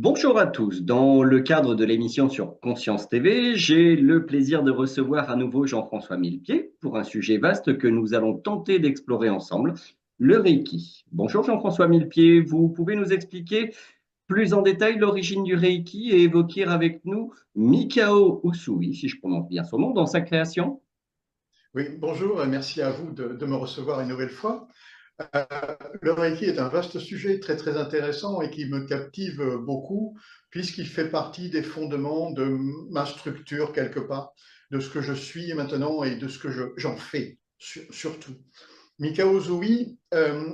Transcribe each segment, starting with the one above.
Bonjour à tous. Dans le cadre de l'émission sur Conscience TV, j'ai le plaisir de recevoir à nouveau Jean-François Millepied pour un sujet vaste que nous allons tenter d'explorer ensemble, le Reiki. Bonjour Jean-François Millepied, vous pouvez nous expliquer plus en détail l'origine du Reiki et évoquer avec nous Mikao Usui, si je prononce bien son nom, dans sa création? Oui, bonjour et merci à vous de me recevoir une nouvelle fois. Euh, le Reiki est un vaste sujet très très intéressant et qui me captive beaucoup puisqu'il fait partie des fondements de ma structure quelque part, de ce que je suis maintenant et de ce que j'en fais surtout. Mikao Usui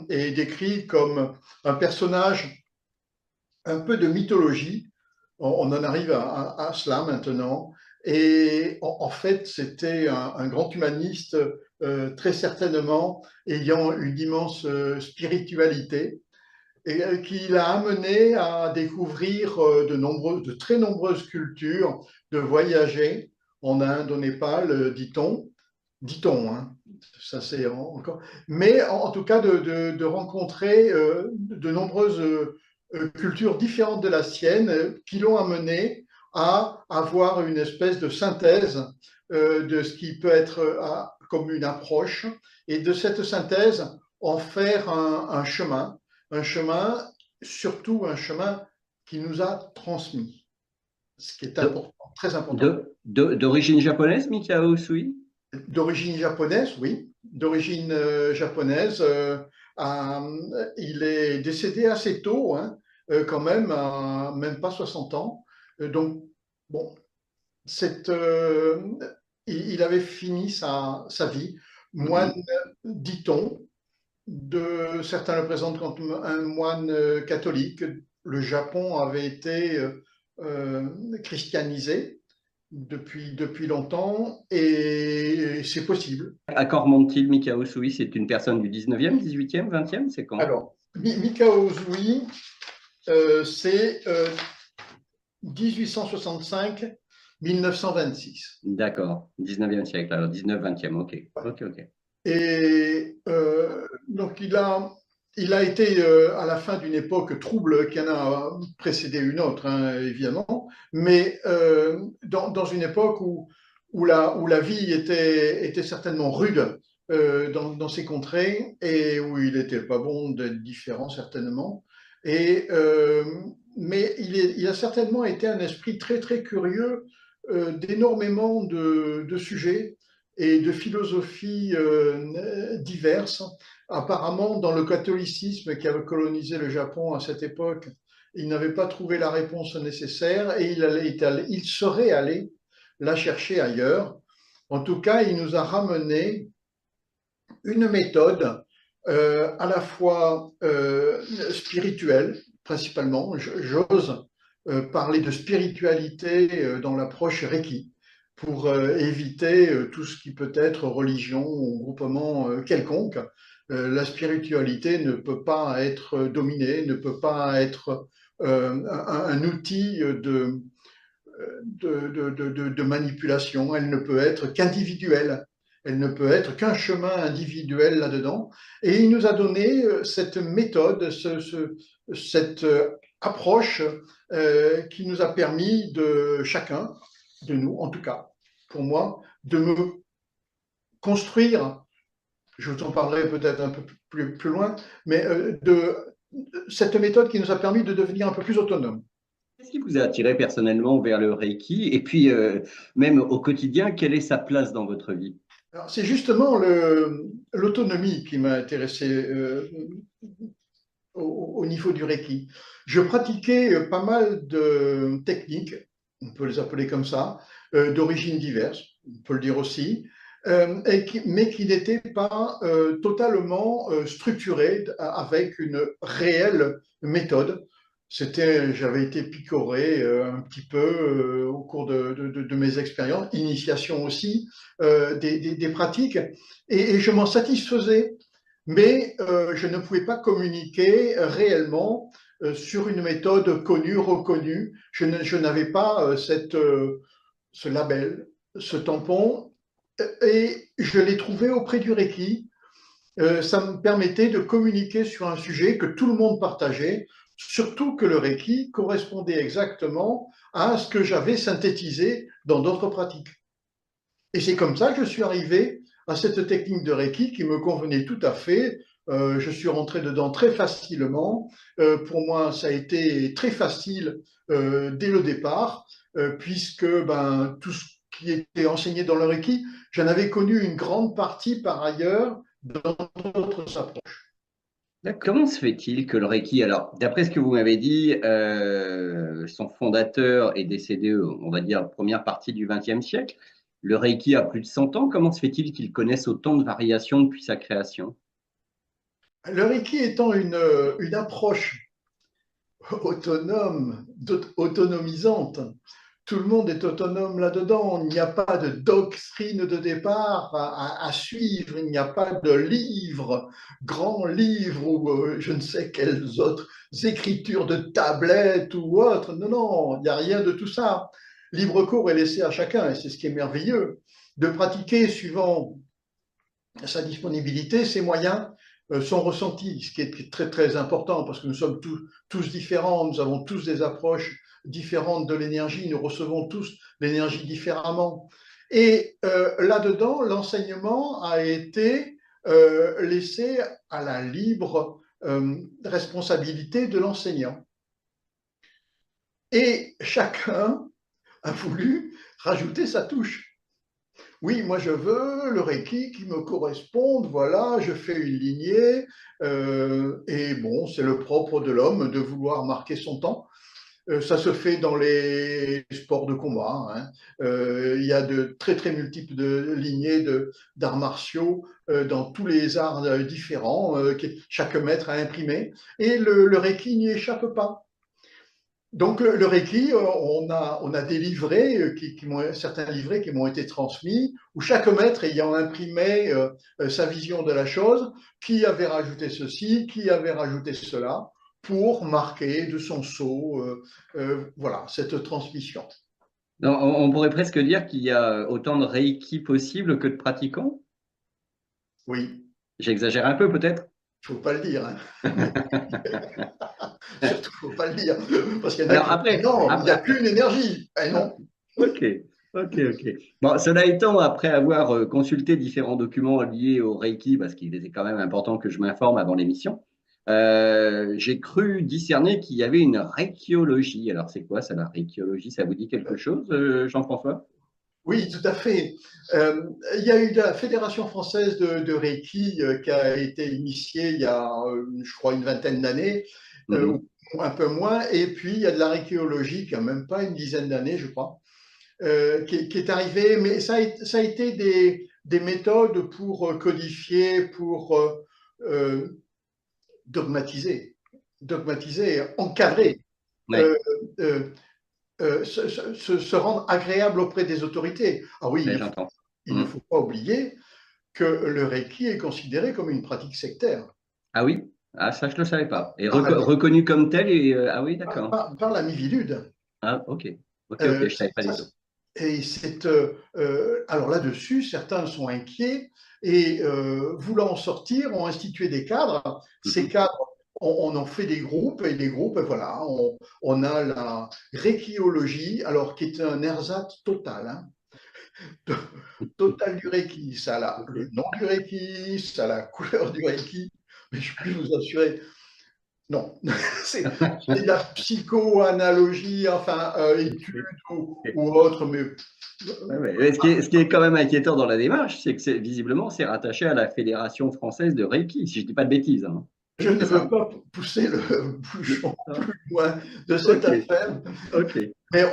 est décrit comme un personnage un peu de mythologie. On en arrive à cela maintenant. Et en fait, c'était un grand humaniste, très certainement ayant une immense spiritualité, et qui l'a amené à découvrir de très nombreuses cultures, de voyager en Inde, au Népal, dit-on, hein, ça c'est encore, mais en tout cas de rencontrer de nombreuses cultures différentes de la sienne qui l'ont amené à avoir une espèce de synthèse de ce qui peut être comme une approche, et de cette synthèse en faire un chemin, surtout un chemin qui nous a transmis, ce qui est De- important, très important. D'origine japonaise, Mikao Usui? D'origine japonaise, oui, d'origine japonaise. Il est décédé assez tôt, hein, quand même, à même pas 60 ans. Donc, bon, cette, il avait fini sa vie. Moine, Mhm. dit-on, certains le présentent comme un moine catholique. Le Japon avait été christianisé depuis longtemps et c'est possible. À quand remonte-t-il, Mikao Usui? C'est une personne du 19e, 18e, 20e, c'est quand? Alors, Mikao Uzui, c'est 1865-1926. D'accord, 19e siècle, alors 19-20e, ok. Ok, ok. Et donc, il a été à la fin d'une époque trouble qui en a précédé une autre, hein, évidemment, mais dans une époque où la vie était certainement rude dans ces contrées et où il n'était pas bon d'être différent, certainement. Et, mais il a certainement été un esprit très, très curieux d'énormément de sujets et de philosophies diverses. Apparemment, dans le catholicisme qui avait colonisé le Japon à cette époque, il n'avait pas trouvé la réponse nécessaire et il serait allé la chercher ailleurs. En tout cas, il nous a ramené une méthode à la fois spirituelle, principalement, j'ose parler de spiritualité dans l'approche Reiki, pour éviter tout ce qui peut être religion ou groupement quelconque. La spiritualité ne peut pas être dominée, ne peut pas être un outil de manipulation, elle ne peut être qu'individuelle. Elle ne peut être qu'un chemin individuel là-dedans. Et il nous a donné cette méthode, cette approche qui nous a permis de chacun, de nous en tout cas, pour moi, de me construire, je vous en parlerai peut-être un peu plus loin, mais de cette méthode qui nous a permis de devenir un peu plus autonome. Qu'est-ce qui vous a attiré personnellement vers le Reiki? Et puis, même au quotidien, quelle est sa place dans votre vie? C'est justement l'autonomie qui m'a intéressé au niveau du Reiki. Je pratiquais pas mal de techniques, on peut les appeler comme ça, d'origine diverse, on peut le dire aussi, mais qui n'étaient pas totalement structurées avec une réelle méthode. J'avais été picoré un petit peu au cours de mes expériences, initiation aussi des pratiques, et je m'en satisfaisais, mais je ne pouvais pas communiquer réellement sur une méthode connue, reconnue. Je n'avais pas ce label, ce tampon, et je l'ai trouvé auprès du Reiki. Ça me permettait de communiquer sur un sujet que tout le monde partageait, surtout que le Reiki correspondait exactement à ce que j'avais synthétisé dans d'autres pratiques. Et c'est comme ça que je suis arrivé à cette technique de Reiki qui me convenait tout à fait. Je suis rentré dedans très facilement. Pour moi, ça a été très facile dès le départ, puisque tout ce qui était enseigné dans le Reiki, j'en avais connu une grande partie par ailleurs dans d'autres approches. Comment se fait-il que le Reiki, alors d'après ce que vous m'avez dit, son fondateur est décédé, on va dire, première partie du XXe siècle. Le Reiki a plus de 100 ans. Comment se fait-il qu'il connaisse autant de variations depuis sa création? Le Reiki étant une approche autonome, autonomisante. Tout le monde est autonome là-dedans. Il n'y a pas de doctrine de départ à suivre. Il n'y a pas de livre, grand livre ou je ne sais quelles autres écritures de tablettes ou autres. Non, non, il n'y a rien de tout ça. Libre cours est laissé à chacun et c'est ce qui est merveilleux de pratiquer suivant sa disponibilité, ses moyens, son ressenti, ce qui est très très important parce que nous sommes tous différents, nous avons tous des approches différentes de l'énergie, nous recevons tous l'énergie différemment. Et là-dedans, l'enseignement a été laissé à la libre responsabilité de l'enseignant. Et chacun a voulu rajouter sa touche. Oui, moi je veux le Reiki qui me corresponde, voilà, je fais une lignée, et bon, c'est le propre de l'homme de vouloir marquer son temps. Ça se fait dans les sports de combat, hein. Il y a de très très multiples de lignées d'arts martiaux dans tous les arts différents que chaque maître a imprimé, et le Reiki n'y échappe pas. Donc le Reiki, on a des livrets, certains livrets qui m'ont été transmis, où chaque maître ayant imprimé sa vision de la chose, qui avait rajouté ceci, qui avait rajouté cela, pour marquer de son sceau, voilà, cette transmission. Non, on pourrait presque dire qu'il y a autant de Reiki possible que de pratiquants. Oui, J'exagère un peu peut-être. il ne faut pas le dire, hein. Surtout, il ne faut pas le dire, parce qu'il y en a Alors qui disent, non, il n'y a après, qu'une énergie. Eh ah, non. ok, ok. Bon, cela étant, après avoir consulté différents documents liés au Reiki, parce qu'il était quand même important que je m'informe avant l'émission, j'ai cru discerner qu'il y avait une reikiologie. Alors, c'est quoi ça, la reikiologie? Ça vous dit quelque chose, Jean-François? Oui, tout à fait. Il y a eu la Fédération française de Reiki qui a été initiée il y a, je crois, une vingtaine d'années, Mhm. ou un peu moins. Et puis, il y a de la Reikiologie qui a même pas une dizaine d'années, je crois, qui est arrivée. Mais ça a été des méthodes pour codifier, pour dogmatiser, encadrer. Oui, Euh, euh, se rendre agréable auprès des autorités. Ah oui, ouais, j'entends. il ne Mhm. faut pas oublier que le Reiki est considéré comme une pratique sectaire Ah oui? Ah, ça, je ne le savais pas. Et par la, reconnu comme tel, ah oui, d'accord. par la Mivilude. Ah, ok. Je ne Euh, savais pas du ça, tout. et alors là-dessus, certains sont inquiets et voulant en sortir, ont institué des cadres. Ces Mhm. cadres, on en fait des groupes et des groupes, voilà, on a la Reikiologie, alors qui est un ersatz total, hein, total du Reiki. Ça a Ok. le nom du Reiki, ça a la couleur du Reiki, mais je peux vous assurer, non. c'est de la psychoanalogie, enfin, étude ou autre, mais Ouais, ouais. Mais ce qui est quand même inquiétant dans la démarche, c'est que visiblement, c'est rattaché à la Fédération française de Reiki, si je ne dis pas de bêtises, hein. je ne C'est veux ça? pas pousser le bouchon Ah, plus loin de cette ok, affaire, ok. mais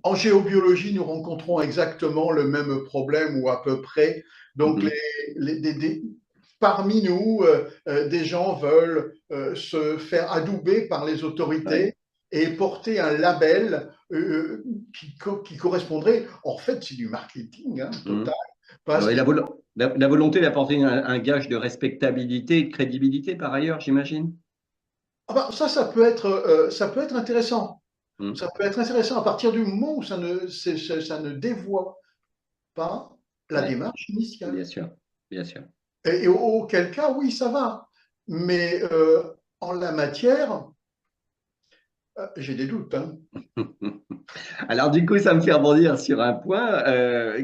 en géobiologie, nous rencontrons exactement le même problème ou à peu près. Donc, Mhm. parmi nous, des gens veulent se faire adouber par les Ouais. autorités et porter un label qui correspondrait, en fait, c'est du marketing, hein, Mhm. total, parce Et que la volonté d'apporter un gage de respectabilité et de crédibilité par ailleurs, j'imagine. ah ben, ça peut être intéressant. Mhm. Ça peut être intéressant à partir du moment où ça ne dévoie pas la Ouais, démarche initiale. bien sûr, bien sûr. Et auquel cas, oui, ça va. Mais en la matière, J'ai des doutes, hein. Alors du coup, ça me fait rebondir sur un point.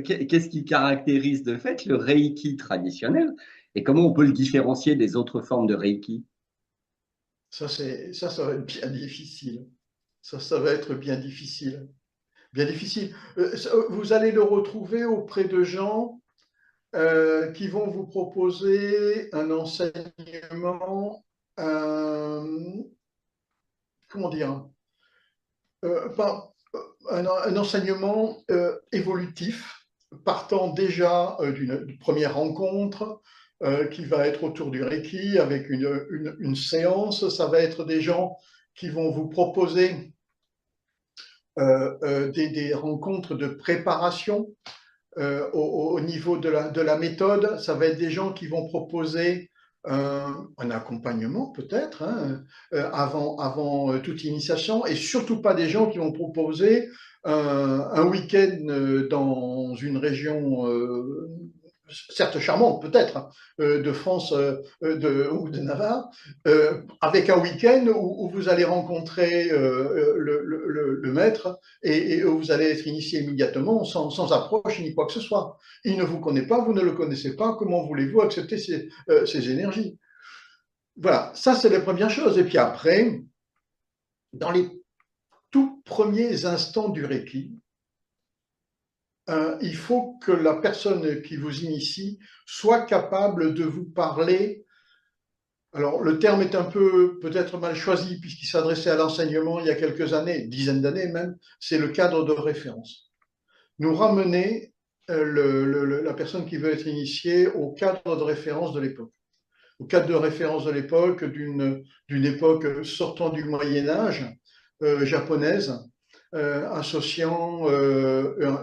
Qu'est-ce qui caractérise de fait le Reiki traditionnel et comment on peut le différencier des autres formes de Reiki? Ça va être bien difficile. Ça va être bien difficile. Bien difficile. Vous allez le retrouver auprès de gens qui vont vous proposer un enseignement, comment dire, pas, un enseignement évolutif, partant déjà d'une première rencontre qui va être autour du Reiki avec une séance. Ça va être des gens qui vont vous proposer des rencontres de préparation au niveau de la méthode. Ça va être des gens qui vont proposer un accompagnement peut-être hein, avant toute initiation et surtout pas des gens qui vont proposer un week-end dans une région certes charmante peut-être, hein, de France ou de Navarre, avec un week-end où vous allez rencontrer le maître et où vous allez être initié immédiatement sans approche ni quoi que ce soit. Il ne vous connaît pas, vous ne le connaissez pas, comment voulez-vous accepter ces énergies? Voilà, ça c'est les premières choses. Et puis après, dans les tout premiers instants du Reiki, il faut que la personne qui vous initie soit capable de vous parler. Alors, le terme est un peu peut-être mal choisi puisqu'il s'adressait à l'enseignement il y a quelques années, dizaines d'années même, c'est le cadre de référence. Nous ramener la personne qui veut être initiée au cadre de référence de l'époque. Au cadre de référence de l'époque, d'une époque sortant du Moyen Âge japonaise, associant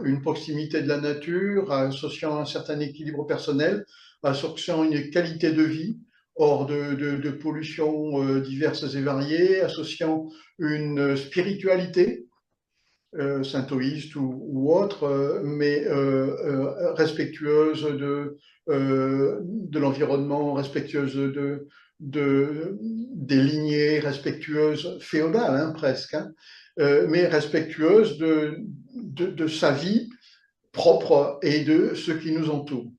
une proximité de la nature, associant un certain équilibre personnel, associant une qualité de vie hors de pollutions diverses et variées, associant une spiritualité synthoïste ou autre, mais respectueuse de l'environnement, respectueuse des lignées, respectueuse féodale hein, presque, hein, mais respectueuse de sa vie propre et de ce qui nous entoure.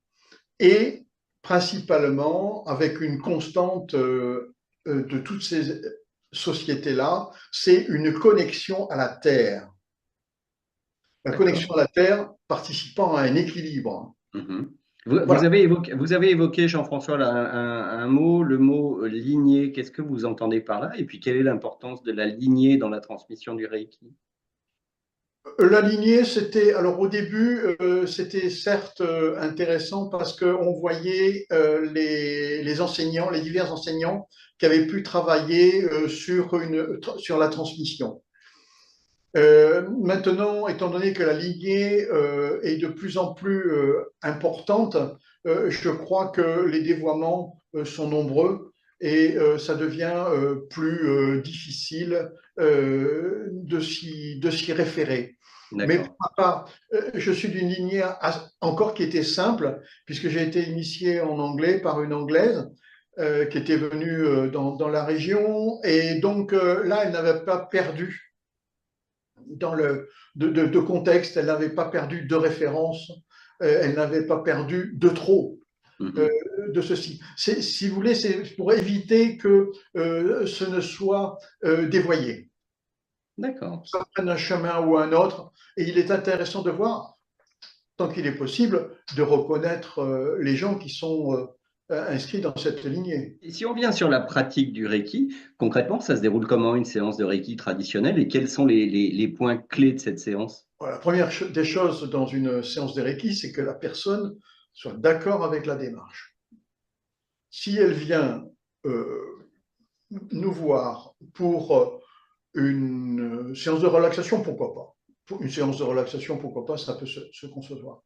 Et principalement avec une constante de toutes ces sociétés-là, c'est une connexion à la Terre. La D'accord. connexion à la Terre participant à un équilibre. Mhm. Voilà. Vous avez évoqué, Jean-François, là, un mot, le mot lignée. Qu'est-ce que vous entendez par là? Et puis, quelle est l'importance de la lignée dans la transmission du Reiki? La lignée, c'était, alors au début, c'était certes intéressant parce qu'on voyait les enseignants, les divers enseignants qui avaient pu travailler sur la transmission. Maintenant, étant donné que la lignée est de plus en plus importante, je crois que les dévoiements sont nombreux et ça devient plus difficile de s'y référer. Mais pour D'accord. ma part, je suis d'une lignée encore qui était simple, puisque j'ai été initié en anglais par une Anglaise qui était venue dans la région, et donc là, elle n'avait pas perdu de contexte, elle n'avait pas perdu de référence, elle n'avait pas perdu de trop euh, Mhm. de ceci. Si vous voulez, c'est pour éviter que ce ne soit dévoyé. D'accord. Ça prenne un chemin ou un autre, et il est intéressant de voir, tant qu'il est possible, de reconnaître les gens qui sont inscrits dans cette lignée. Et si on revient sur la pratique du Reiki, concrètement, ça se déroule comment une séance de Reiki traditionnelle et quels sont les points clés de cette séance? Voilà, la première des choses dans une séance de Reiki, c'est que la personne soit d'accord avec la démarche. Si elle vient nous voir pour une séance de relaxation, pourquoi pas? Pour une séance de relaxation, pourquoi pas? Ça peut se concevoir.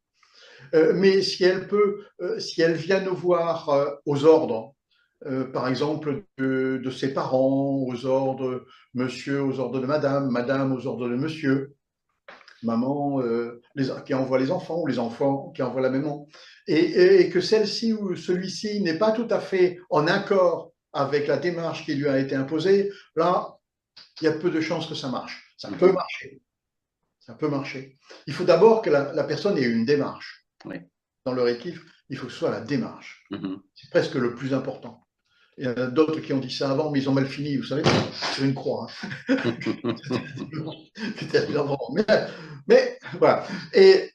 Mais si elle vient nous voir aux ordres, par exemple de ses parents, aux ordres monsieur, aux ordres de madame, madame aux ordres de monsieur, maman qui envoie les enfants ou les enfants qui envoient la maman, et que celle-ci ou celui-ci n'est pas tout à fait en accord avec la démarche qui lui a été imposée, là, il y a peu de chances que ça marche. Ça peut Mhm. marcher. Ça peut marcher. Il faut d'abord que la personne ait une démarche. Ouais. Dans le Reiki, il faut que ce soit la démarche. Mhm. C'est presque le plus important. Il y en a d'autres qui ont dit ça avant, mais ils ont mal fini, vous savez, sur une croix. Hein. Mais voilà. Et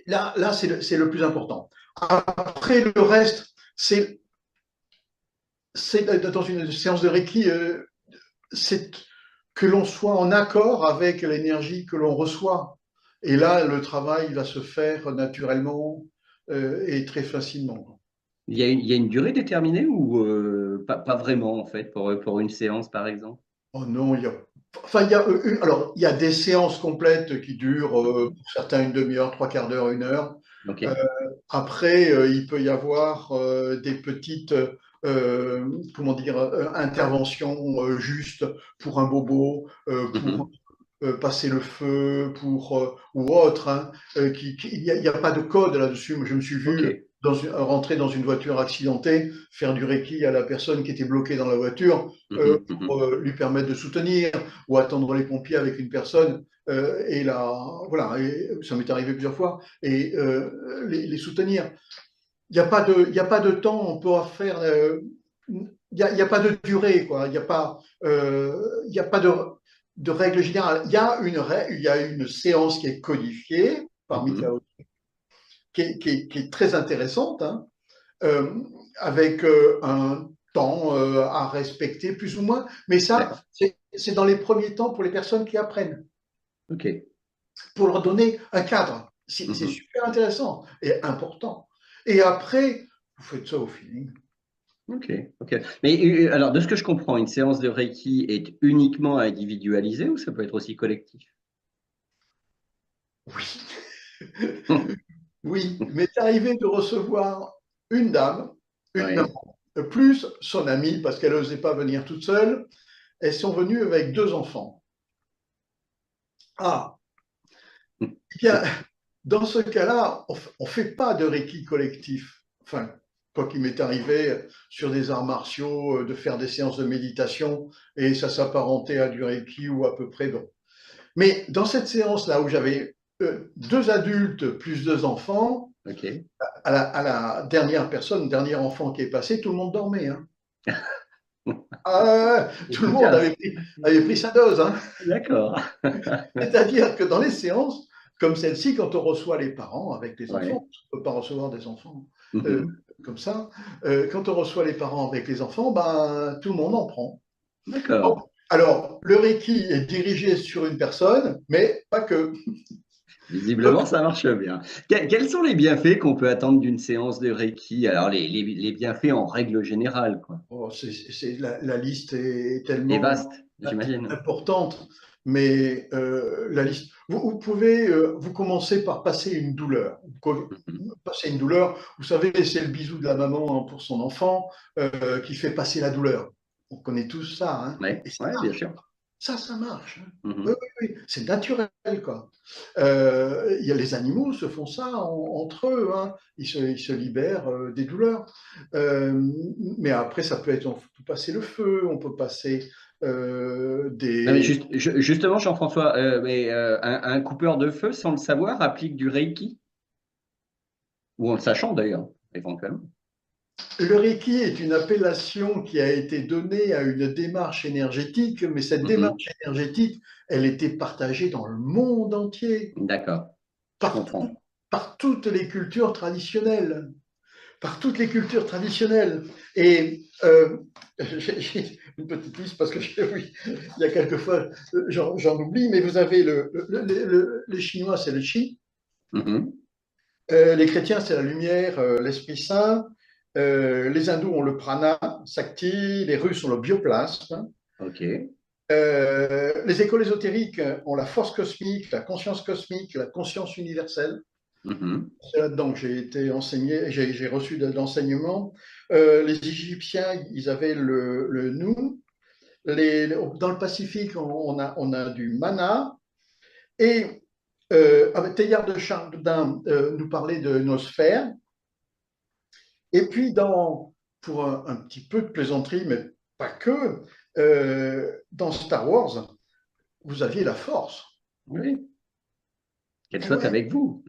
là c'est le plus important. Après, le reste, c'est dans une séance de Reiki, c'est que l'on soit en accord avec l'énergie que l'on reçoit. Et là, le travail va se faire naturellement et très facilement. Il y a une durée déterminée ou pas vraiment en fait pour une séance par exemple? Oh non, enfin, alors, il y a des séances complètes qui durent, Mhm. pour certains, une demi-heure, trois quarts d'heure, une heure. Ok. Euh, Après, il peut y avoir des petites, comment dire, interventions juste pour un bobo, pour Mhm. passer le feu, ou autre. Hein, il y a pas de code là-dessus. Je me suis Ok. vu rentrer dans une voiture accidentée, faire du Reiki à la personne qui était bloquée dans la voiture Mhm. pour Mhm. lui permettre de soutenir, ou attendre les pompiers avec une personne. Et là, voilà, et ça m'est arrivé plusieurs fois, et les soutenir. Il y a pas de temps, on peut en faire. Il y a pas de durée, quoi. Il y a pas de règle générale. Il y a une séance qui est codifiée par Mhm. Mikao, qui est très intéressante, hein, euh, avec un temps à respecter, plus ou moins. Mais ça, D'accord. c'est dans les premiers temps pour les personnes qui apprennent, Ok. pour leur donner un cadre. C'est Mhm. super intéressant et important. Et après, vous faites ça au feeling. Ok. Ok. Mais alors de ce que je comprends, une séance de Reiki est uniquement individualisée ou ça peut être aussi collectif? Oui. Oui, il m'est arrivé de recevoir une dame, non, Ouais. plus son amie, parce qu'elle n'osait pas venir toute seule. Elles sont venues avec deux enfants. Ah, eh bien, dans ce cas-là, on ne fait pas de Reiki collectif. Enfin, quoi qu'il m'est arrivé sur des arts martiaux, de faire des séances de méditation, et ça s'apparentait à du Reiki ou à peu près. Bon. Mais dans cette séance-là, où j'avais deux adultes plus deux enfants, Ok. à la dernière personne, dernier enfant qui est passé, tout le monde dormait. Hein. Ah, tout le monde Efficace. avait pris sa dose. Hein. D'accord. C'est-à-dire que dans les séances comme celle-ci, quand on reçoit les parents avec les enfants, Ouais. on ne peut pas recevoir des enfants euh, Mhm. comme ça, quand on reçoit les parents avec les enfants, ben, tout le monde en prend. Bon, D'accord. alors, le Reiki est dirigé sur une personne, mais pas que. Visiblement, ça marche bien. Quels sont les bienfaits qu'on peut attendre d'une séance de Reiki? Alors, les bienfaits en règle générale, quoi. Oh, la liste est Et tellement vaste, j'imagine. importante, mais la liste. Vous pouvez, vous commencez par passer une douleur. Mhm. Passer une douleur, vous savez, c'est le bisou de la maman, hein, pour son enfant, qui fait passer la douleur. On connaît tous ça, hein, Ouais, et ça ouais, bien marche. sûr. Ça marche. Hein. Oui, Mhm. oui, oui, c'est naturel, quoi. Il y a les animaux se font ça entre eux, hein. Ils se libèrent des douleurs. Euh, mais après, ça peut être, on peut passer le feu, on peut passer Non, mais des. justement, Jean-François, un coupeur de feu, sans le savoir, applique du Reiki, ou en le sachant d'ailleurs, éventuellement. Le Reiki est une appellation qui a été donnée à une démarche énergétique, mais cette Mhm. démarche énergétique, elle était partagée dans le monde entier, D'accord, je par, comprends. par toutes les cultures traditionnelles. Par toutes les cultures traditionnelles. Et j'ai une petite liste parce que oui, il y a quelquefois, j'en oublie, mais vous avez les Chinois, c'est le Qi, Mhm. les chrétiens, c'est la lumière, l'Esprit Saint, les hindous ont le prana, Sakti, les Russes ont le bioplasme, Ok. les écoles ésotériques ont la force cosmique, la conscience universelle. Mhm. C'est là-dedans que j'ai été enseigné, j'ai reçu d'enseignement. Les Égyptiens, ils avaient le Nu. Dans le Pacifique, on a du mana. Et Teilhard de Chardin nous parlait de nos sphères. Et puis, pour un petit peu de plaisanterie, mais pas que, dans Star Wars, vous aviez la force. Oui, qu'elle Eh soit ouais, avec vous.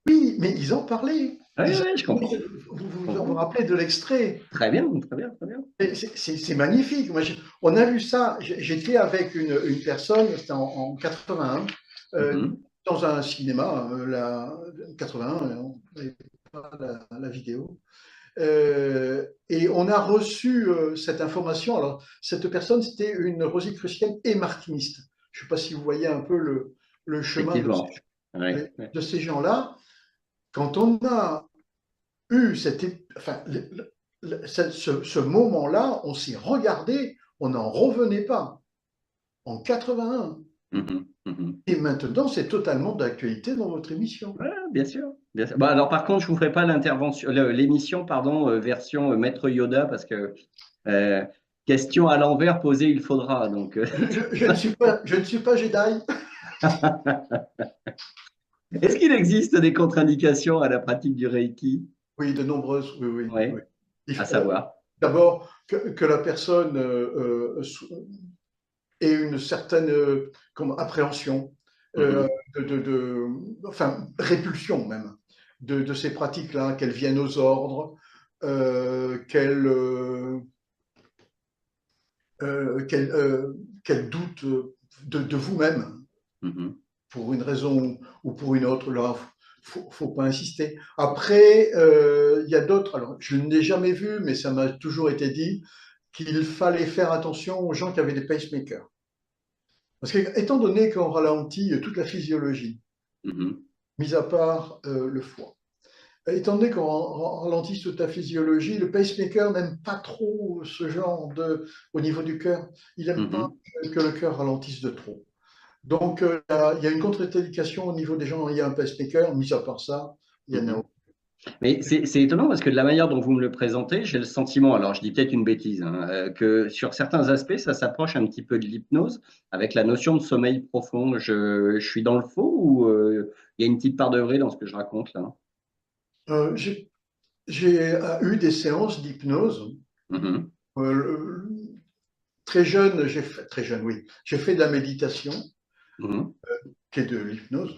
oui, mais ils en parlaient. Oui, Ils oui, je comprends. Je vous comprends. rappelez de l'extrait. Très bien, très bien, très bien. C'est magnifique. Moi, on a vu ça. J'étais avec une personne, c'était en 81, Mhm, dans un cinéma, 81, on n'avait pas la vidéo. Et on a reçu cette information. Alors, cette personne, c'était une rosicrucienne et martiniste. Je ne sais pas si vous voyez un peu le chemin effectivement. Oui, oui. de ces gens-là. Quand on a eu enfin, ce moment-là, on s'est regardé, on n'en revenait pas en 81. Mhm, mhm. Et maintenant, c'est totalement d'actualité dans votre émission. Ouais, bien sûr, bien sûr. Bah, alors par contre, je vous ferai pas l'intervention, l'émission, pardon, version Maître Yoda parce que euh, question à l'envers posée, il faudra. Donc, Je ne suis pas Jedi. est-ce qu'il existe des contre-indications à la pratique du Reiki? Oui, de nombreuses, oui, oui, Oui, oui. à savoir. D'abord, que la personne ait une certaine appréhension, euh, Mhm, enfin, répulsion même, de ces pratiques-là, qu'elles viennent aux ordres, qu'elles qu'elle qu'elle doute de vous-même mhm, pour une raison ou pour une autre. Là, faut pas insister. Après, il y a d'autres. Alors, je ne l'ai jamais vu, mais ça m'a toujours été dit qu'il fallait faire attention aux gens qui avaient des pacemakers. Parce que, étant donné qu'on ralentit toute la physiologie, mhm, mis à part le foie, étant donné qu'on ralentit toute la physiologie, le pacemaker n'aime pas trop ce genre au niveau du cœur. Il n'aime pas mhm. que le cœur ralentisse de trop. Donc, il y a une contre-indication au niveau des gens ayant un pacemaker. Mis à part ça, il y en a Mhm. aucun. Mais c'est étonnant parce que de la manière dont vous me le présentez, j'ai le sentiment, alors je dis peut-être une bêtise, hein, que sur certains aspects, ça s'approche un petit peu de l'hypnose avec la notion de sommeil profond. Je suis dans le faux ou il y a une petite part de vrai dans ce que je raconte là? Euh, j'ai j'ai eu des séances d'hypnose. Mhm, Euh, très jeune, très jeune, oui, j'ai fait de la méditation, mhm, qui est de l'hypnose.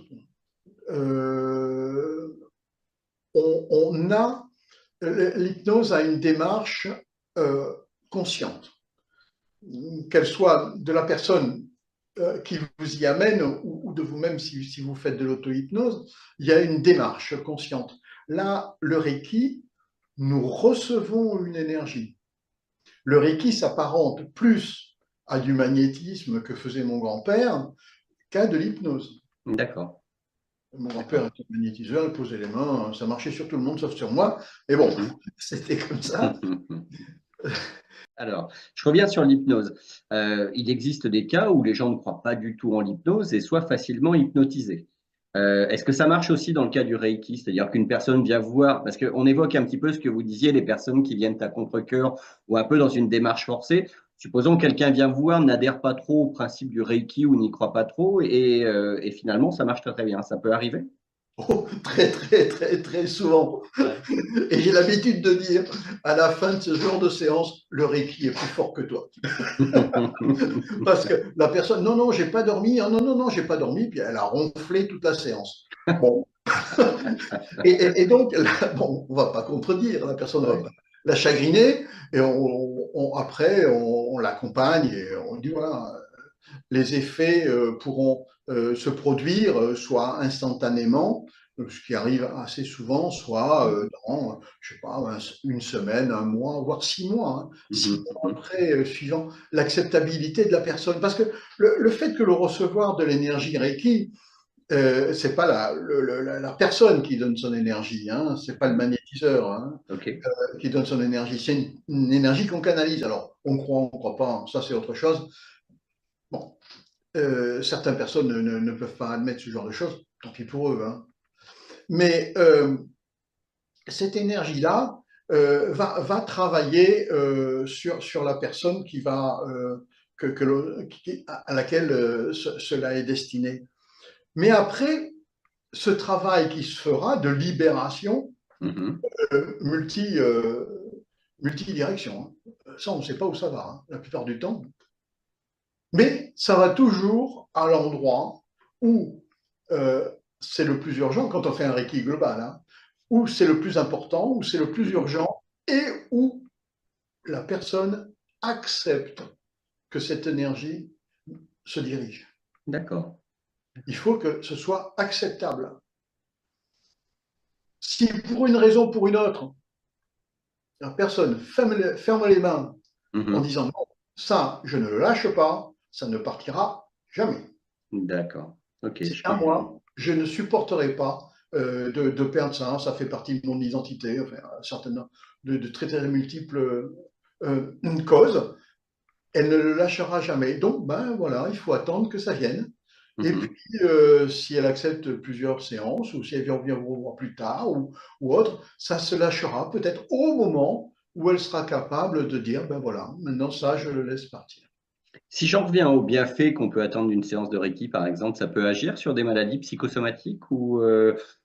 Euh, on a L'hypnose a une démarche euh, consciente, qu'elle soit de la personne qui vous y amène ou de vous-même si vous faites de l'auto-hypnose, il y a une démarche consciente. Là, le Reiki, nous recevons une énergie. Le Reiki s'apparente plus à du magnétisme que faisait mon grand-père qu'à de l'hypnose. d'accord, Mon grand-père d'accord. était magnétiseur, il posait les mains, ça marchait sur tout le monde sauf sur moi. Mais bon, Mhm. c'était comme ça. Alors, je reviens sur l'hypnose. Il existe des cas où les gens ne croient pas du tout en l'hypnose et soient facilement hypnotisés. Est-ce que ça marche aussi dans le cas du Reiki? C'est-à-dire qu'une personne vient voir, parce qu'on évoque un petit peu ce que vous disiez, les personnes qui viennent à contre-cœur ou un peu dans une démarche forcée. Supposons que quelqu'un vient voir, n'adhère pas trop au principe du Reiki ou n'y croit pas trop et finalement ça marche très très bien. Ça peut arriver? Oh, très, très, très, très souvent. Ouais. Et j'ai l'habitude de dire, à la fin de ce genre de séance, le Reiki est plus fort que toi. Parce que la personne, non, non, j'ai pas dormi, ah, non, non, non, j'ai pas dormi, puis elle a ronflé toute la séance. Bon, et donc, bon, on va pas contredire, la personne va pas Ouais. la chagriner, et après, on l'accompagne et on dit, voilà, les effets pourront se produire soit instantanément, ce qui arrive assez souvent, soit dans, je sais pas, une semaine, un mois, voire 6 mois. Hein. Six Mhm, mois mhm, après, suivant l'acceptabilité de la personne. Parce que le fait que le recevoir de l'énergie Reiki, c'est pas la personne qui donne son énergie, hein, c'est pas le mhm. magnétiseur hein, Ok. qui donne son énergie, c'est une énergie qu'on canalise. Alors, on croit pas, ça c'est autre chose. Bon, certaines personnes ne peuvent pas admettre ce genre de choses, tant pis pour eux. Hein. Mais cette énergie-là va travailler sur la personne à laquelle cela est destiné. Mais après, ce travail qui se fera de libération Mhm, multi, multidirection, hein. Ça, on ne sait pas où ça va, hein, la plupart du temps. Mais ça va toujours à l'endroit où c'est le plus urgent, quand on fait un Reiki global, hein, où c'est le plus important, où c'est le plus Mhm. urgent, et où la personne accepte que cette énergie se dirige. D'accord. Il faut que ce soit acceptable. Si pour une raison ou pour une autre, la personne ferme les mains en Mhm. disant non, ça, je ne le lâche pas, ça ne partira jamais. D'accord. Ok, C'est je à comprends. moi, je ne supporterai pas de perdre ça, ça fait partie de mon identité, enfin, certainement, de très très multiples causes. Elle ne le lâchera jamais. Donc, ben voilà, il faut attendre que ça vienne. Et puis, Mhm. si elle accepte plusieurs séances, ou si elle vient vous voir plus tard, ou autre, ça se lâchera peut-être au moment où elle sera capable de dire, ben voilà, maintenant ça, je le laisse partir. Si j'en reviens au bienfait qu'on peut attendre d'une séance de Reiki, par exemple, ça peut agir sur des maladies psychosomatiques ou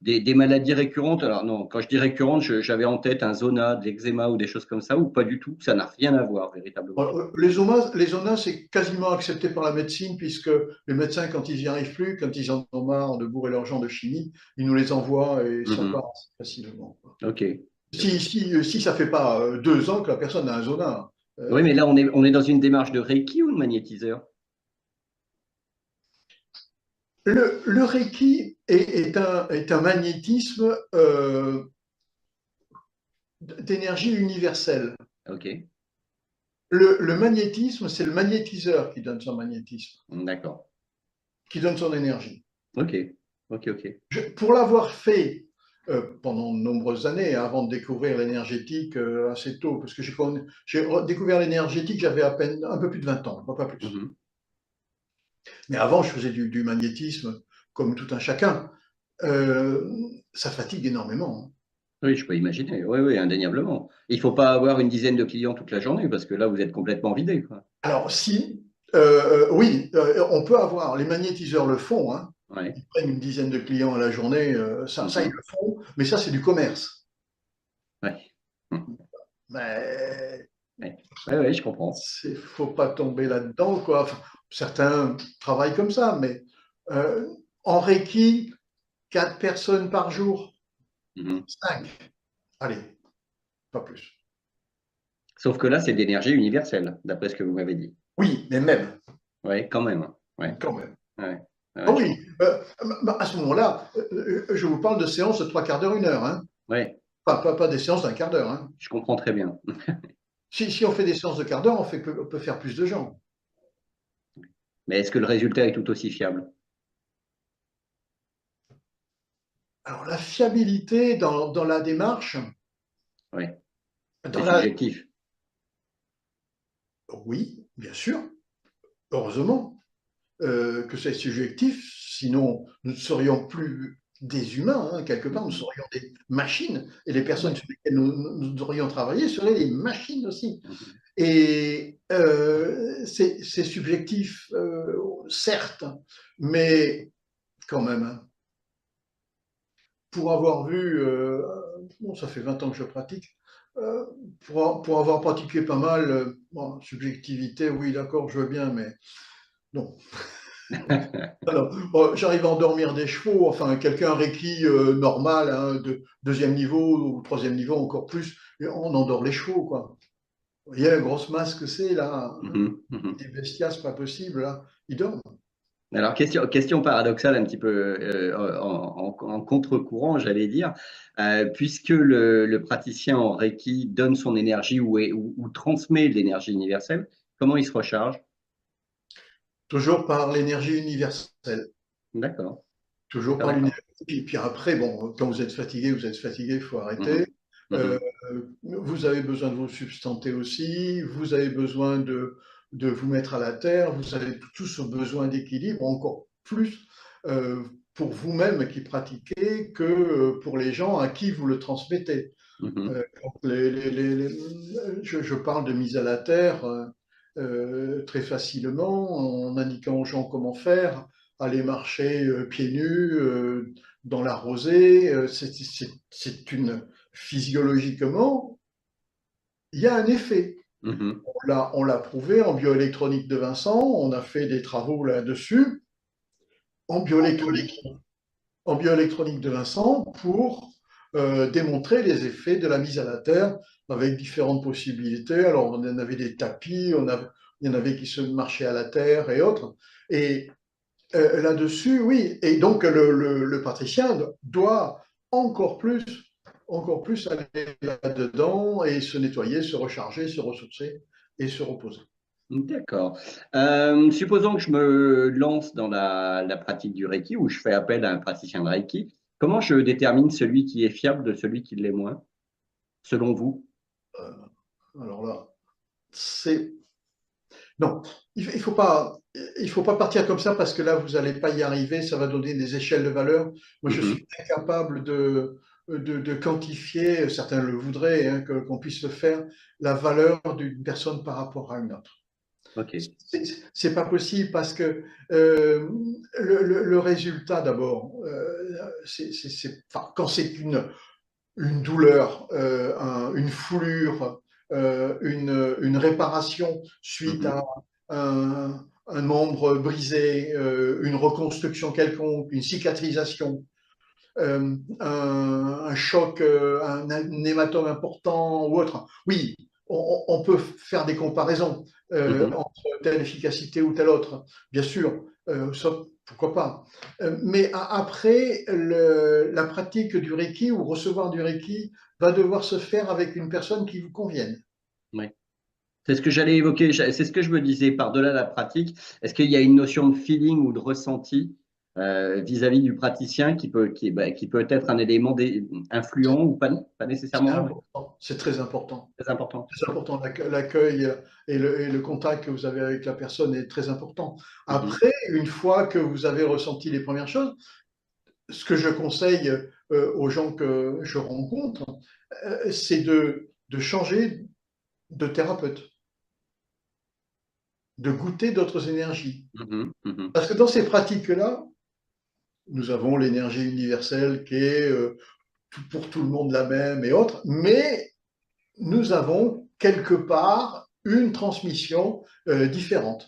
des maladies récurrentes. Alors non, quand je dis récurrentes, j'avais en tête un zona, de l'eczéma ou des choses comme ça, ou pas du tout. Ça n'a rien à voir véritablement. Les zonas, c'est quasiment accepté par la médecine, puisque les médecins, quand ils n'y arrivent plus, quand ils en ont marre de bourrer leur gens de chimie, ils nous les envoient et ça Mhm. part assez facilement. Ok. Si ça ne fait pas 2 ans que la personne a un zona, Oui, euh, mais là, on est dans une démarche de Reiki ou de magnétiseur? le Reiki est un magnétisme d'énergie universelle. Ok. Le magnétisme, c'est le magnétiseur qui donne son magnétisme, D'accord. qui donne son énergie. Ok. Ok, ok. Pour l'avoir fait pendant de nombreuses années, avant de découvrir l'énergétique assez tôt, parce que j'ai découvert l'énergétique, j'avais à peine un peu plus de 20 ans, pas plus. Mhm. Mais avant, je faisais du magnétisme comme tout un chacun. Euh, Ça fatigue énormément, hein. Oui, je peux imaginer. Oui, oui, indéniablement. Il faut pas avoir une dizaine de clients toute la journée parce que là, vous êtes complètement vidé, quoi. Alors, si, oui, on peut avoir, les magnétiseurs le font, hein. Ouais. Ils prennent une dizaine de clients à la journée, ça ils Mhm. le font, mais ça, c'est du commerce. Ouais. Mhm. Mais Ouais. Ouais, ouais, je comprends. il ne faut pas tomber là-dedans, quoi. Enfin, certains travaillent comme ça, mais euh, en Reiki, 4 personnes par jour, Mhm. 5, allez, pas plus. Sauf que là, c'est de l'énergie universelle, d'après ce que vous m'avez dit. Oui, mais même, Ouais, quand même. Ouais. quand même. Ouais. Ah Ouais, je oui, comprends. à ce moment-là, je vous parle de séances de 3 quarts d'heure, 1 heure, hein. Ouais, Pas des séances d'un quart d'heure, hein. je comprends très bien. Si on fait des séances de quart d'heure, on peut faire plus de gens. Mais est-ce que le résultat est tout aussi fiable? Alors, la fiabilité dans la démarche, Ouais. C'est dans la... subjectif. oui, bien sûr, heureusement que c'est subjectif, sinon nous ne serions plus des humains, hein, quelque part, nous Mhm. serions des machines, et les personnes Ouais. sur lesquelles nous devrions travailler seraient des machines aussi. Mhm. Et c'est subjectif, certes, mais quand même, hein, pour avoir vu, bon, ça fait 20 ans que je pratique, euh, pour avoir pratiqué pas mal, bon, subjectivité, oui, d'accord, je veux bien, mais non. Alors, bon, j'arrive à endormir des chevaux, enfin, quelqu'un Reiki normal, hein, de deuxième niveau ou troisième niveau, encore plus, et on endort les chevaux, quoi. Vous voyez la grosse masse que c'est, là, Mhm. Mhm. des bestias, c'est pas possible, là, ils dorment. Alors, question paradoxale, un petit peu en contre-courant, j'allais dire. Puisque le praticien en Reiki donne son énergie ou transmet de l'énergie universelle, comment il se recharge? Toujours par l'énergie universelle. D'accord, Toujours d'accord, par d'accord. l'univers. Puis après, bon, quand vous êtes fatigué, il faut arrêter. Mhm. Euh, Mhm. vous avez besoin de vous substanter aussi, vous avez besoin de vous mettre à la terre, vous avez tous besoin d'équilibre, encore plus euh, pour vous-même qui pratiquez que pour les gens à qui vous le transmettez. Mhm. Quand je parle de mise à la terre très facilement en indiquant aux gens comment faire, aller marcher pieds nus dans la rosée. C'est une physiologiquement, il y a un effet. Mhm. On l'a prouvé en bioélectronique de Vincent, on a fait des travaux là-dessus, en bioélectronique, en bioélectronique de Vincent, pour démontrer les effets de la mise à la terre avec différentes possibilités. Alors, on en avait des tapis, il y en avait qui se marchaient à la terre et autres. Et là-dessus, oui. Et donc, le praticien doit encore plus, encore plus aller là-dedans et se nettoyer, se recharger, se ressourcer et se reposer. D'accord. Supposons que je me lance dans la pratique du Reiki ou je fais appel à un praticien de Reiki. Comment je détermine celui qui est fiable de celui qui l'est moins, selon vous? Euh, alors là, c'est non, il faut pas partir comme ça parce que là, vous n'allez pas y arriver, ça va donner des échelles de valeur. Moi, je Mhm. suis incapable de quantifier, certains le voudraient, hein, qu'on puisse le faire, la valeur d'une personne par rapport à une autre. Ok. C'est pas possible parce que le résultat, d'abord, enfin, quand c'est une douleur, une foulure, une réparation suite Mhm. à un membre brisé, une reconstruction quelconque, une cicatrisation, un choc, un hématome important ou autre. Oui, on peut faire des comparaisons Mhm. entre telle efficacité ou telle autre, bien sûr, ça, pourquoi pas. Mais après, la pratique du Reiki ou recevoir du Reiki va devoir se faire avec une personne qui vous convienne. Ouais. C'est ce que j'allais évoquer, c'est ce que je me disais, par-delà la pratique, est-ce qu'il y a une notion de feeling ou de ressenti vis-à-vis du praticien qui peut être un élément influent ou pas C'est nécessairement, ouais. important, c'est très important. Très important. C'est important, l'accueil et le contact que vous avez avec la personne est très important. Mhm. Après, une fois que vous avez ressenti les premières choses, ce que je conseille aux gens que je rencontre, c'est de changer de thérapeute, de goûter d'autres énergies. Mhm. Mhm. Parce que dans ces pratiques-là, nous avons l'énergie universelle qui est pour tout le monde la même et autres, mais nous avons quelque part une transmission différente.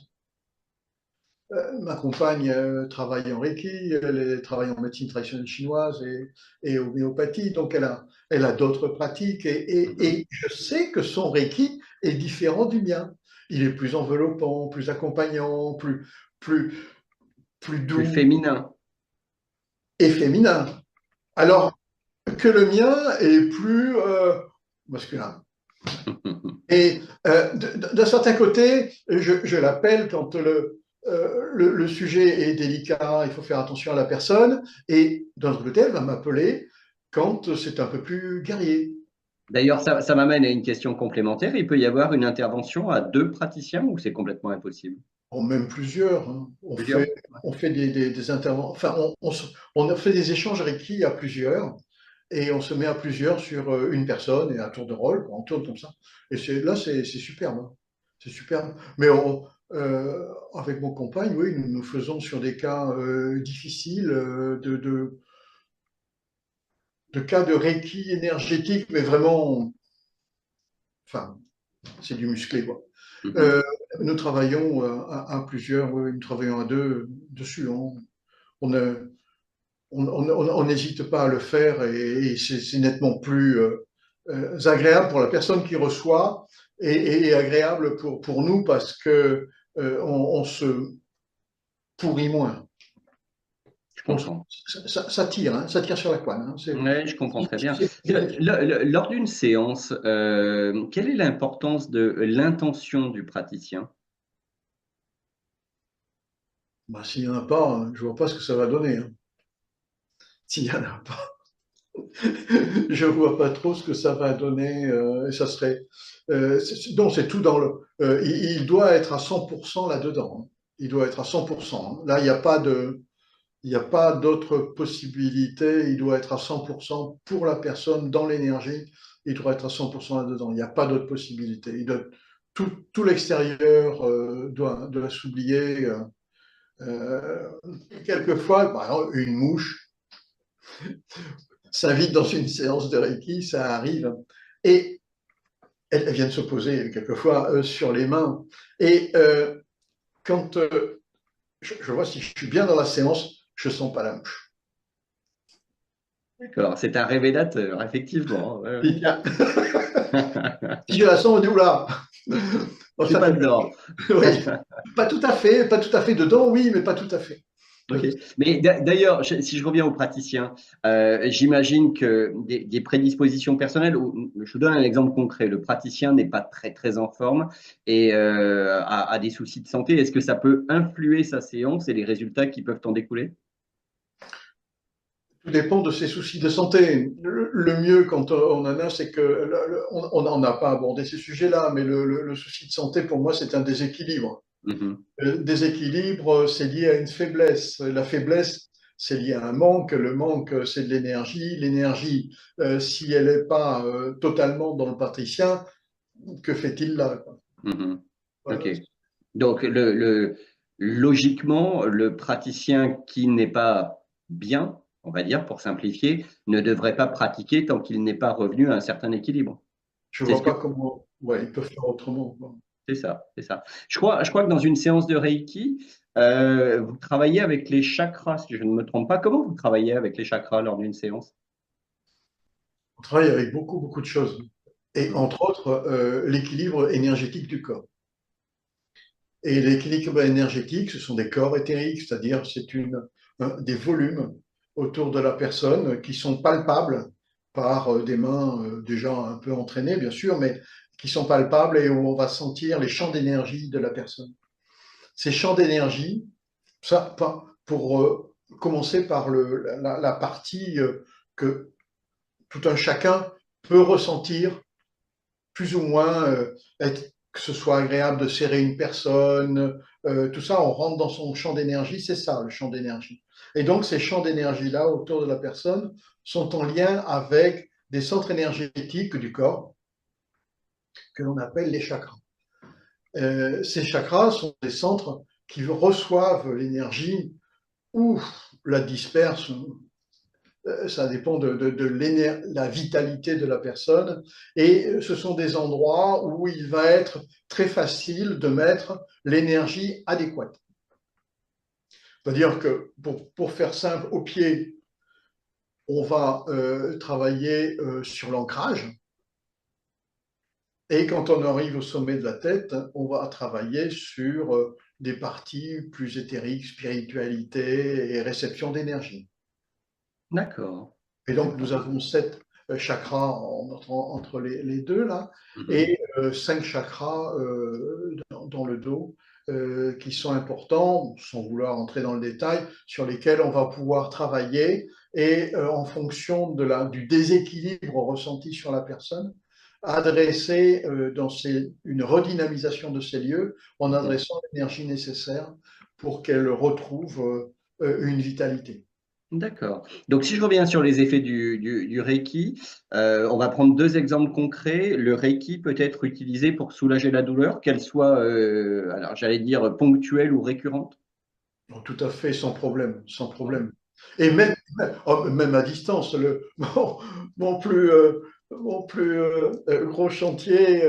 Ma compagne travaille en Reiki, elle travaille en médecine traditionnelle chinoise et homéopathie, donc elle a d'autres pratiques Mhm. et je sais que son Reiki est différent du mien. Il est plus enveloppant, plus accompagnant, plus, plus Plus doux féminin. et féminin. Alors que le mien est plus masculin. Et d'un certain côté, je l'appelle quand le sujet est délicat, il faut faire attention à la personne, et d'un autre côté, elle va m'appeler quand c'est un peu plus guerrier. D'ailleurs, ça m'amène à une question complémentaire. Il peut y avoir une intervention à deux praticiens ou c'est complètement impossible? Bon, même plusieurs, hein. Plusieurs? On fait des interventions, enfin, on a fait des échanges Reiki à plusieurs, et on se met à plusieurs sur une personne et un tour de rôle, on tourne comme ça. Et là, c'est superbe, hein. C'est superbe. Mais avec mon compagne, oui, nous faisons sur des cas difficiles, de cas de Reiki énergétique, mais vraiment, enfin, c'est du musclé, quoi. Mhm. Euh, Nous travaillons à plusieurs, oui, nous travaillons à deux dessus, hein. On ne- on n'hésite pas à le faire et c'est nettement plus agréable pour la personne qui reçoit et agréable pour nous parce que on se pourrit moins. Je On comprends. ça tire, hein, ça tire sur la couenne, hein. Oui, je comprends très bien. C'est- Lors d'une séance, quelle est l'importance de l'intention du praticien? Bah, s'il n'y en a pas, hein, je vois pas ce que ça va donner, hein. S'il n'y en a pas, je vois pas trop ce que ça va donner. Et ça serait. Non, c'est tout dans le. Il doit être à 100% là-dedans, hein. Il doit être à 100%, hein. Là, il n'y a pas de. Il n'y a pas d'autre possibilité. Il doit être à 100% pour la personne dans l'énergie. Il doit être à 100% là-dedans. Il n'y a pas d'autre possibilité. Tout l'extérieur doit s'oublier. Euh, Quelquefois, par exemple, une mouche s'invite dans une séance de Reiki, ça arrive. Et elles viennent se poser quelquefois sur les mains. Et quand je vois si je suis bien dans la séance, je ne sens pas la mouche. D'accord, c'est un révélateur, effectivement. Ouais, Et tiens, ouais. si je la sens, on dit oula, Je bon, suis ça pas fait dedans. oui, pas tout à fait dedans, oui, mais pas tout à fait. Ok. Mais d'ailleurs, si je reviens aux praticiens, j'imagine que des prédispositions personnelles, je vous donne un exemple concret, le praticien n'est pas très très en forme et a des soucis de santé. Est-ce que ça peut influer sa séance et les résultats qui peuvent en découler? Tout dépend de ses soucis de santé. Le mieux quand on en a, c'est que on n'en a pas abordé ces sujets-là, mais le souci de santé, pour moi, c'est un déséquilibre. Mhm. Déséquilibre, c'est lié à une faiblesse. La faiblesse, c'est lié à un manque. Le manque, c'est de l'énergie. L'énergie, si elle n'est pas totalement dans le praticien, que fait-il là, quoi? Mhm. Ok. Voilà. Donc, logiquement, le praticien qui n'est pas bien, on va dire, pour simplifier, ne devrait pas pratiquer tant qu'il n'est pas revenu à un certain équilibre. Je ne C'est ce vois que pas comment ouais, ils peuvent faire autrement, quoi. c'est ça, c'est ça. Je crois que dans une séance de Reiki, vous travaillez avec les chakras, si je ne me trompe pas. Comment vous travaillez avec les chakras lors d'une séance? On travaille avec beaucoup, beaucoup de choses. Et Mhm. entre autres, l'équilibre énergétique du corps. Et l'équilibre énergétique, ce sont des corps éthériques, c'est-à-dire des volumes autour de la personne qui sont palpables par des mains déjà un peu entraînées, bien sûr, mais qui sont palpables et où on va sentir les champs d'énergie de la personne. Ces champs d'énergie, ça, pour commencer par la partie que tout un chacun peut ressentir plus ou moins, que ce soit agréable de serrer une personne, tout ça, on rentre dans son champ d'énergie, c'est ça le champ d'énergie. Et donc ces champs d'énergie-là autour de la personne sont en lien avec des centres énergétiques du corps que l'on appelle les chakras. Ces chakras sont des centres qui reçoivent l'énergie ou la dispersent, ça dépend de la vitalité de la personne. Et ce sont des endroits où il va être très facile de mettre l'énergie adéquate. C'est-à-dire que, pour faire simple, au pied, on va travailler sur l'ancrage. Et quand on arrive au sommet de la tête, on va travailler sur des parties plus éthériques, spiritualité et réception d'énergie. D'accord, Et donc, nous d'accord. avons 7 chakras entre les deux, là, Mhm. et 5 chakras dans le dos qui sont importants, sans vouloir entrer dans le détail, sur lesquels on va pouvoir travailler et en fonction du déséquilibre ressenti sur la personne, adresser une redynamisation de ces lieux en Mhm. adressant l'énergie nécessaire pour qu'elle retrouve une vitalité. D'accord. Donc, si je reviens sur les effets du Reiki, on va prendre deux exemples concrets. Le Reiki peut être utilisé pour soulager la douleur, qu'elle soit, alors j'allais dire ponctuelle ou récurrente. Oh, tout à fait, sans problème, sans Ouais. problème. Et même à distance, mon plus, gros chantier,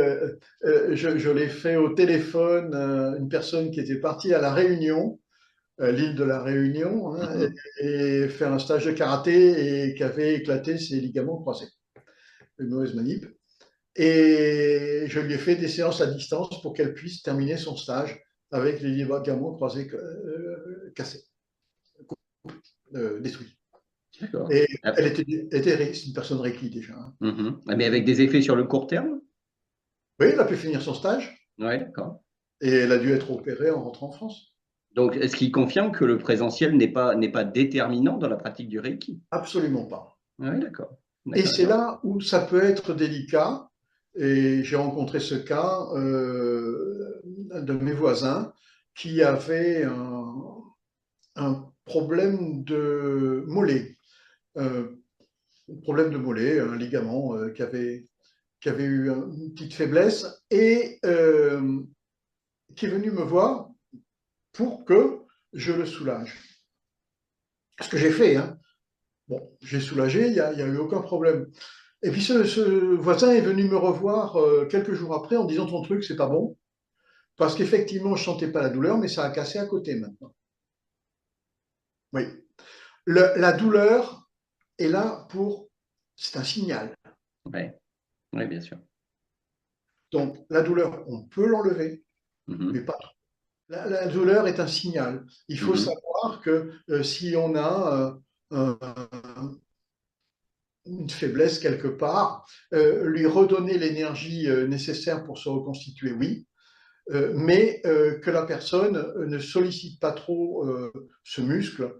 je l'ai fait au téléphone, une personne qui était partie à La Réunion, l'île de La Réunion, hein, Mhm. et faire un stage de karaté et qui avait éclaté ses ligaments croisés. Une mauvaise manip. Et je lui ai fait des séances à distance pour qu'elle puisse terminer son stage avec les ligaments croisés cassés. Détruit. D'accord. Et Ah, elle était une personne Reiki déjà, hein. mhm. Ah, mais avec des effets sur le court terme? Oui, elle a pu finir son stage Oui, d'accord. et elle a dû être opérée en rentrant en France. Donc, est-ce qu'il confirme que le présentiel n'est pas déterminant dans la pratique du Reiki? Absolument pas. Oui, d'accord. Et D'accord, c'est d'accord. là où ça peut être délicat. Et j'ai rencontré ce cas de mes voisins qui avait un problème de mollet. Un problème de mollet, un ligament qui avait eu une petite faiblesse et qui est venu me voir pour que je le soulage. Ce que j'ai fait, hein. Bon, j'ai soulagé, il n'y a eu aucun problème. Et puis ce voisin est venu me revoir quelques jours après en disant ton truc, c'est pas bon. Parce qu'effectivement, je sentais pas la douleur, mais ça a cassé à côté maintenant. Oui. La douleur est là pour, c'est un signal. Ouais, ouais, bien sûr. Donc la douleur, on peut l'enlever, mais Mhm. pas trop. La douleur est un signal. Il faut Mhm. savoir que si on a une faiblesse quelque part, lui redonner l'énergie nécessaire pour se reconstituer, oui, mais que la personne ne sollicite pas trop ce muscle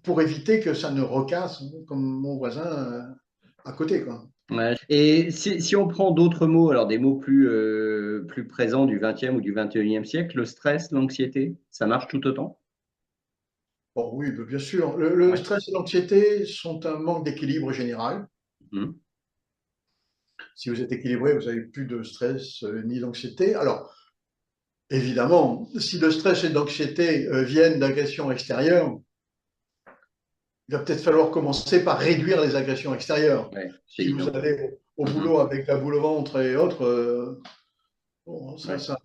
pour éviter que ça ne recasse, comme mon voisin à côté, quoi. Ouais. Et si on prend d'autres mots, alors des mots plus présents du 20e ou du 21e siècle, le stress, l'anxiété, ça marche tout autant? Bon, oui, bien sûr. Le Ouais. stress et l'anxiété sont un manque d'équilibre général. Mhm. Si vous êtes équilibré, vous n'avez plus de stress ni d'anxiété. Alors, évidemment, si le stress et l'anxiété viennent d'agressions extérieures, il va peut-être falloir commencer par réduire les agressions extérieures. Ouais, c'est Si vous évident. allez au Mhm. boulot avec la boule au ventre et autres, bon, Ouais. ça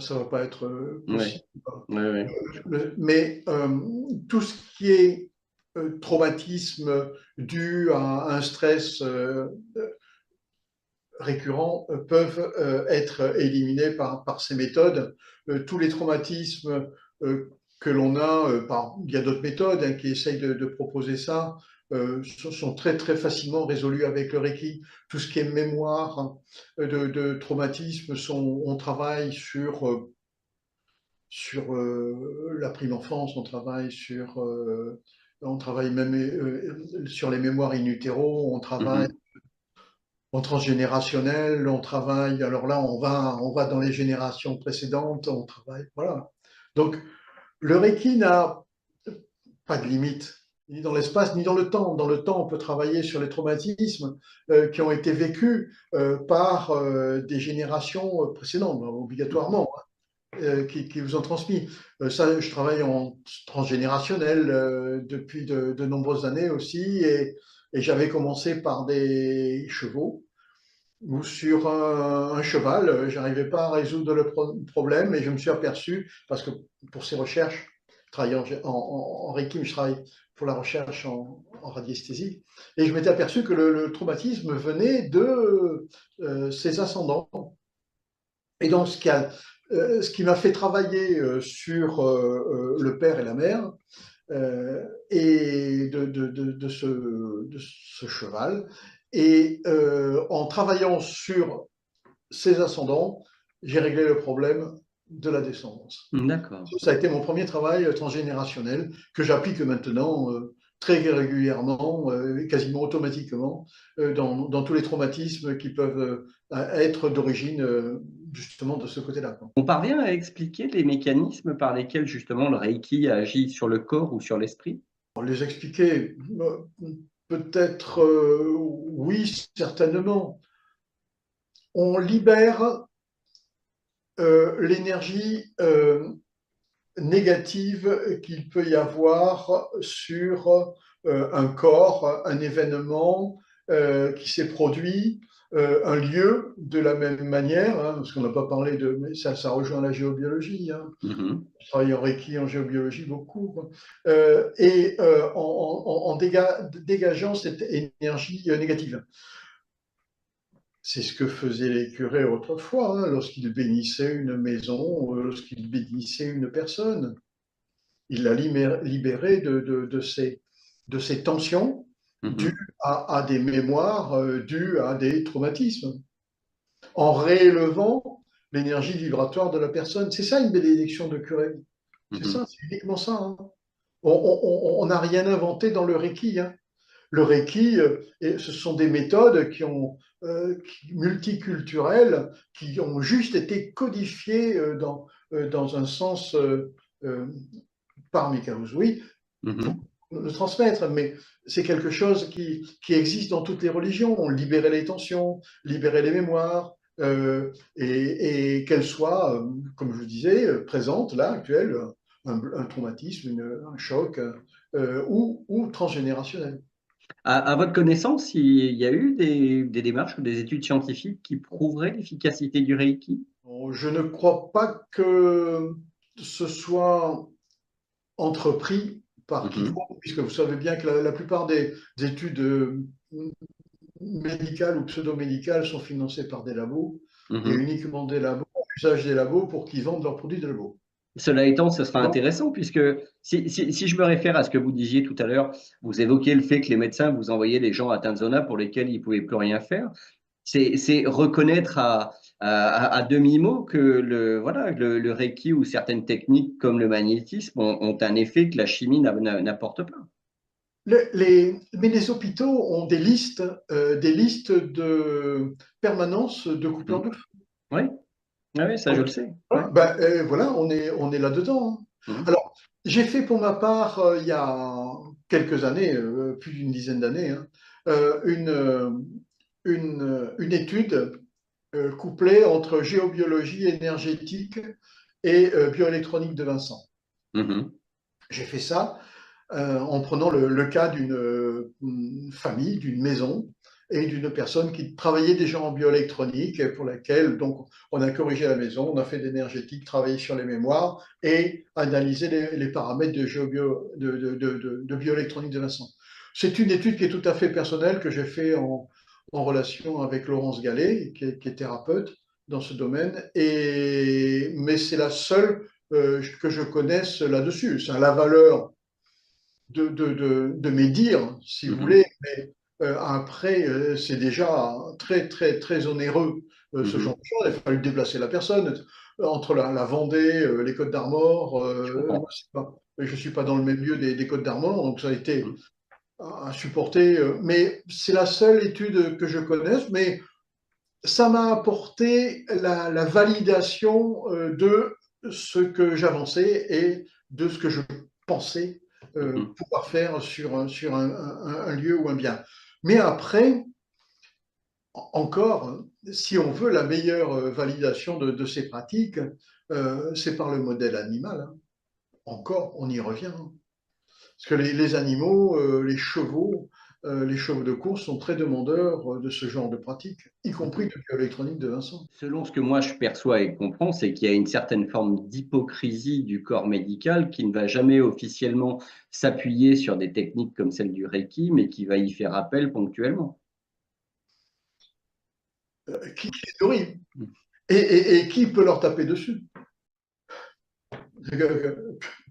va pas être Ouais. possible. Ouais, ouais. Mais tout ce qui est traumatisme dû à un stress récurrent peuvent être éliminés par ces méthodes. Tous les traumatismes que l'on a, il y a d'autres méthodes qui essayent de proposer ça, sont très très facilement résolus avec le Reiki. Tout ce qui est mémoire de traumatisme, on travaille sur la prime enfance, on travaille même sur les mémoires in utero, on travaille Mhm. en transgénérationnel, on travaille, alors là, on va dans les générations précédentes, on travaille, voilà. Donc, le Reiki n'a pas de limite, ni dans l'espace, ni dans le temps. Dans le temps, on peut travailler sur les traumatismes qui ont été vécus par des générations précédentes, Mhm. obligatoirement, qui vous ont transmis. Ça, je travaille en transgénérationnel depuis de nombreuses années aussi, et j'avais commencé par des chevaux ou sur un cheval. J'arrivais pas à résoudre le problème et je me suis aperçu, parce que pour ces recherches, je travaille en Reiki, mais je travaille pour la recherche en radiesthésie, et je m'étais aperçu que le traumatisme venait de ses ascendants. Et donc, ce qui m'a fait travailler sur le père et la mère, et de ce cheval. Et en travaillant sur ses ascendants, j'ai réglé le problème de la descendance. D'accord. Ça a été mon premier travail transgénérationnel que j'applique maintenant très régulièrement, quasiment automatiquement, dans tous les traumatismes qui peuvent être d'origine justement de ce côté-là. On parvient à expliquer les mécanismes par lesquels justement le Reiki agit sur le corps ou sur l'esprit? Pour les expliquer, peut-être oui, certainement. On libère l'énergie négative qu'il peut y avoir sur un corps, un événement qui s'est produit, un lieu de la même manière, hein, parce qu'on n'a pas parlé de, mais ça rejoint la géobiologie. Hein. Mhm. Je travaille en Reiki, en géobiologie beaucoup, quoi. Et en dégageant cette énergie négative. C'est ce que faisaient les curés autrefois, hein, lorsqu'ils bénissaient une maison, lorsqu'ils bénissaient une personne. Ils la libéraient de ces tensions dues Mhm. à des mémoires, dues à des traumatismes, en réélevant l'énergie vibratoire de la personne. C'est ça une bénédiction de curé. C'est Mhm. ça, c'est uniquement ça. Hein. On n'a rien inventé dans le Reiki. Hein. Le Reiki, ce sont des méthodes multiculturelles qui ont juste été codifiées dans un sens euh, par Mikao Usui pour Mhm. le transmettre, mais c'est quelque chose qui existe dans toutes les religions. Libérer les tensions, libérer les mémoires, et qu'elles soient, comme je vous disais, présentes, là, actuelles, un traumatisme, un choc, ou transgénérationnel. À votre connaissance, il y a eu des démarches ou des études scientifiques qui prouveraient l'efficacité du Reiki? Bon, je ne crois pas que ce soit entrepris par Mhm, quiconque, puisque vous savez bien que la plupart des études médicales ou pseudo-médicales sont financées par des labos et mhm. uniquement des labos, l'usage des labos pour qu'ils vendent leurs produits de labos. Cela étant, ce sera Donc, intéressant puisque si je me réfère à ce que vous disiez tout à l'heure, vous évoquiez le fait que les médecins vous envoyaient les gens atteints de zona pour lesquels ils ne pouvaient plus rien faire. C'est reconnaître à demi-mot que voilà, le Reiki ou certaines techniques comme le magnétisme ont un effet que la chimie n'apporte pas. mais les hôpitaux ont des listes de permanence de coupeurs Mhm. de feu. Oui, ah oui, ça je le sais. Ouais. Voilà, ben, voilà, on est là-dedans, hein. Mhm. Alors, j'ai fait pour ma part, il y a quelques années, plus d'une dizaine d'années, hein, euh, une, euh, une étude couplée entre géobiologie énergétique et bioélectronique de Vincent. Mhm. J'ai fait ça en prenant le cas d'une famille, d'une maison et d'une personne qui travaillait déjà en bioélectronique et pour laquelle donc on a corrigé la maison, on a fait d'énergétique, travaillé sur les mémoires et analysé les paramètres de bioélectronique de Vincent. C'est une étude qui est tout à fait personnelle que j'ai fait en relation avec Laurence Gallet, qui est thérapeute dans ce domaine, mais c'est la seule que je connaisse là-dessus. C'est la valeur de mes dires, si vous Mhm. voulez, mais après, c'est déjà très, très, très onéreux, ce genre Mhm. de choses. Il a fallu déplacer la personne entre la Vendée, les Côtes d'Armor. Je comprends. Je ne suis pas dans le même lieu des Côtes d'Armor, donc ça a été Mhm. à supporter. Mais c'est la seule étude que je connaisse, mais ça m'a apporté la validation de ce que j'avançais et de ce que je pensais Mhm. pouvoir faire sur un lieu ou un bien. Mais après, encore, si on veut la meilleure validation de ces pratiques, c'est par le modèle animal, hein. Encore, on y revient, hein. Parce que les animaux, les chevaux de course sont très demandeurs de ce genre de pratique, y compris Mhm. de bioélectronique de Vincent. Selon ce que moi je perçois et comprends, c'est qu'il y a une certaine forme d'hypocrisie du corps médical qui ne va jamais officiellement s'appuyer sur des techniques comme celle du Reiki, mais qui va y faire appel ponctuellement. Qui est horrible. Et qui peut leur taper dessus?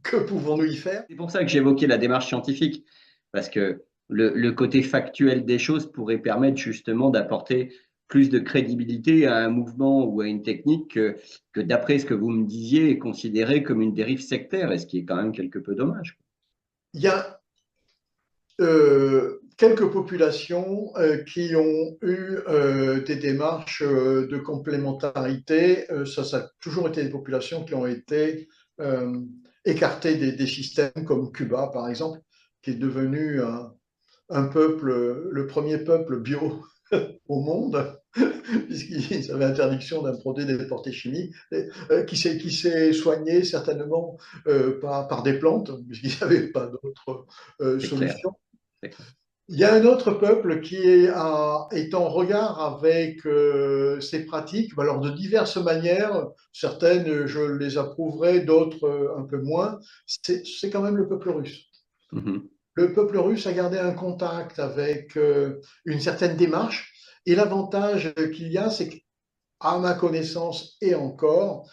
Que pouvons-nous y faire? C'est pour ça que j'évoquais la démarche scientifique, parce que le côté factuel des choses pourrait permettre justement d'apporter plus de crédibilité à un mouvement ou à une technique que d'après ce que vous me disiez, est considéré comme une dérive sectaire, et ce qui est quand même quelque peu dommage. Il y a quelques populations qui ont eu des démarches de complémentarité. Ça a toujours été des populations qui ont été euh, écartées des systèmes comme Cuba, par exemple, qui est devenu un peuple, le premier peuple bio au monde, puisqu'ils avaient interdiction d'importer des portées chimiques, qui s'est soigné certainement par des plantes, puisqu'ils n'avaient pas d'autre C'est clair, solution. c'est clair. Il y a un autre peuple qui est en regard avec ces pratiques, alors de diverses manières, certaines je les approuverai, d'autres un peu moins, c'est quand même le peuple russe. Mhm. Le peuple russe a gardé un contact avec une certaine démarche, et l'avantage qu'il y a, c'est qu'à ma connaissance et encore,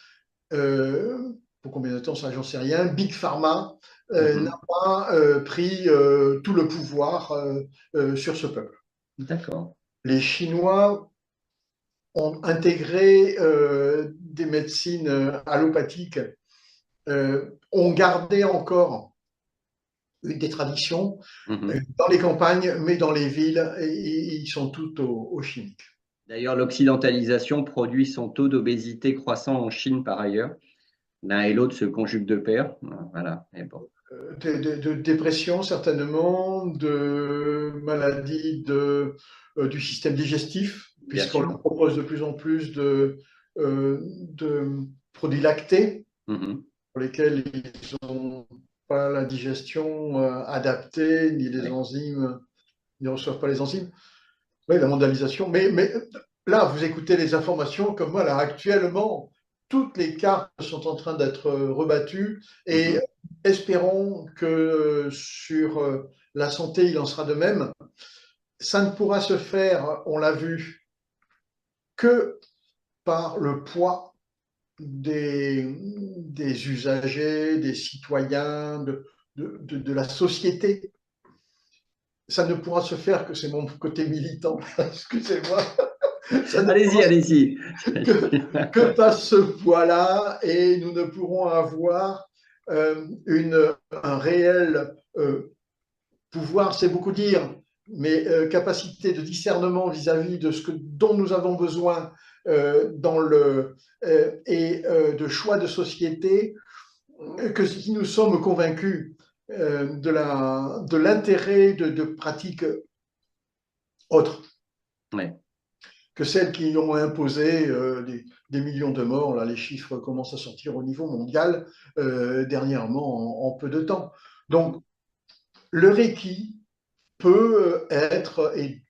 pour combien de temps ça, j'en sais rien, Big Pharma n'a Mhm. pas pris tout le pouvoir sur ce peuple. D'accord. Les Chinois ont intégré des médecines allopathiques, ont gardé encore des traditions Mhm. dans les campagnes, mais dans les villes, ils sont tous au chimique. D'ailleurs, l'occidentalisation produit son taux d'obésité croissant en Chine par ailleurs. L'un et l'autre se conjuguent de pair. Voilà. Et bon. De dépression certainement, de maladies du système digestif, Bien puisqu'on sûr. leur propose de plus en plus de produits lactés Mhm. pour lesquels ils n'ont pas la digestion adaptée, ni les Ouais. enzymes. ils ne reçoivent pas les enzymes. Oui, la mondialisation. Mais là, vous écoutez les informations comme moi, là, actuellement, toutes les cartes sont en train d'être rebattues et Mhm. espérons que sur la santé, il en sera de même. Ça ne pourra se faire, on l'a vu, que par le poids des usagers, des citoyens, de la société. Ça ne pourra se faire que c'est mon côté militant, excusez-moi, ça ne Allez-y, pourra allez-y. que par ce poids-là et nous ne pourrons avoir un réel pouvoir, c'est beaucoup dire, mais capacité de discernement vis-à-vis de ce dont nous avons besoin et de choix de société, que si nous sommes convaincus de l'intérêt de pratiques autres Ouais. que celles qui ont imposé des millions de morts. Là, les chiffres commencent à sortir au niveau mondial dernièrement en peu de temps. Donc, le Reiki peut être et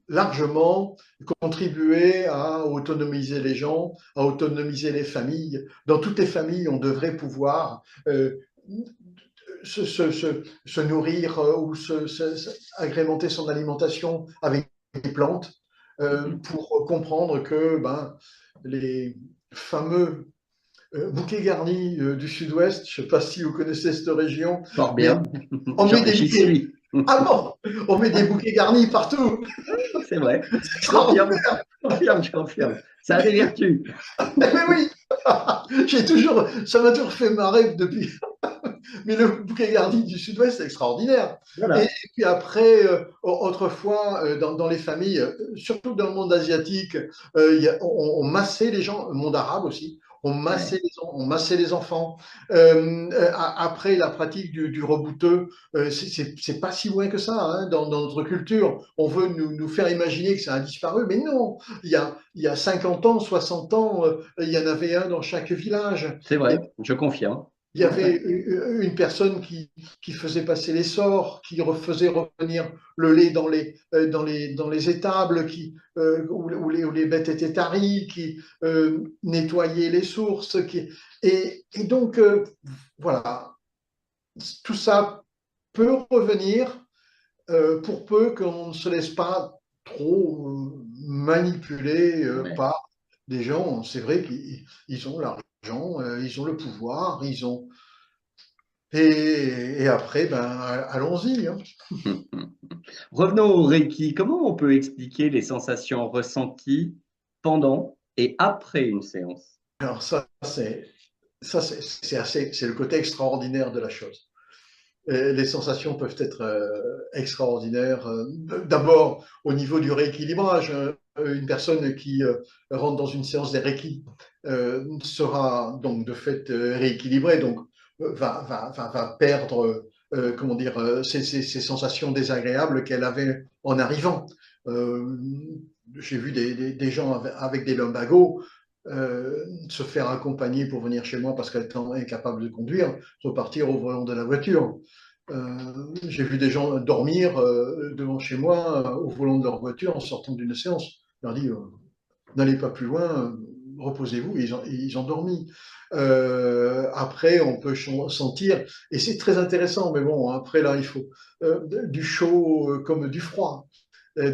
largement contribuer à autonomiser les gens, à autonomiser les familles. Dans toutes les familles, on devrait pouvoir se nourrir ou agrémenter son alimentation avec des plantes Mhm. pour comprendre que les fameux bouquets garnis du sud-ouest, je ne sais pas si vous connaissez cette région, Fort mais bien. on met des J'y bouquets. suis. Ah bon, on met des bouquets garnis partout. C'est vrai. C'est Je confirme. extraordinaire. Je confirme, je confirme. Ça a des vertus. Mais oui, ça m'a toujours fait marrer depuis. Mais le bouquet garni du Sud-Ouest, c'est extraordinaire. Et Voilà. puis après, autrefois, dans les familles, surtout dans le monde asiatique, on massait les gens, le monde arabe aussi, Ouais. on massait les enfants. Après, la pratique du rebouteux, c'est pas si loin que ça hein, dans notre culture. On veut nous faire imaginer que ça a disparu, mais non. Il y a 50 ans, 60 ans, il y en avait un dans chaque village. C'est vrai, je confirme. Il y Ouais, avait ouais. une personne qui faisait passer les sorts, qui faisait revenir le lait dans les étables, où les bêtes étaient taries, qui nettoyait les sources. Et donc, voilà, tout ça peut revenir pour peu qu'on ne se laisse pas trop manipuler Ouais. par des gens. C'est vrai qu'ils ont l'argent, ils ont le pouvoir, ils ont et après, allons-y, hein. Revenons au Reiki. Comment on peut expliquer les sensations ressenties pendant et après une séance? Alors c'est le côté extraordinaire de la chose. Les sensations peuvent être extraordinaires. D'abord, au niveau du rééquilibrage, une personne qui rentre dans une séance de Reiki sera donc de fait rééquilibrée, donc va perdre comment dire, ces sensations désagréables qu'elle avait en arrivant. Euh, j'ai vu des gens avec des lumbagos se faire accompagner pour venir chez moi parce qu'elle est incapable de conduire, repartir au volant de la voiture. J'ai vu des gens dormir devant chez moi au volant de leur voiture en sortant d'une séance. Je leur dis n'allez pas plus loin, reposez-vous. Ils ont dormi. Après, on peut sentir, et c'est très intéressant, mais bon, après là, il faut du chaud comme du froid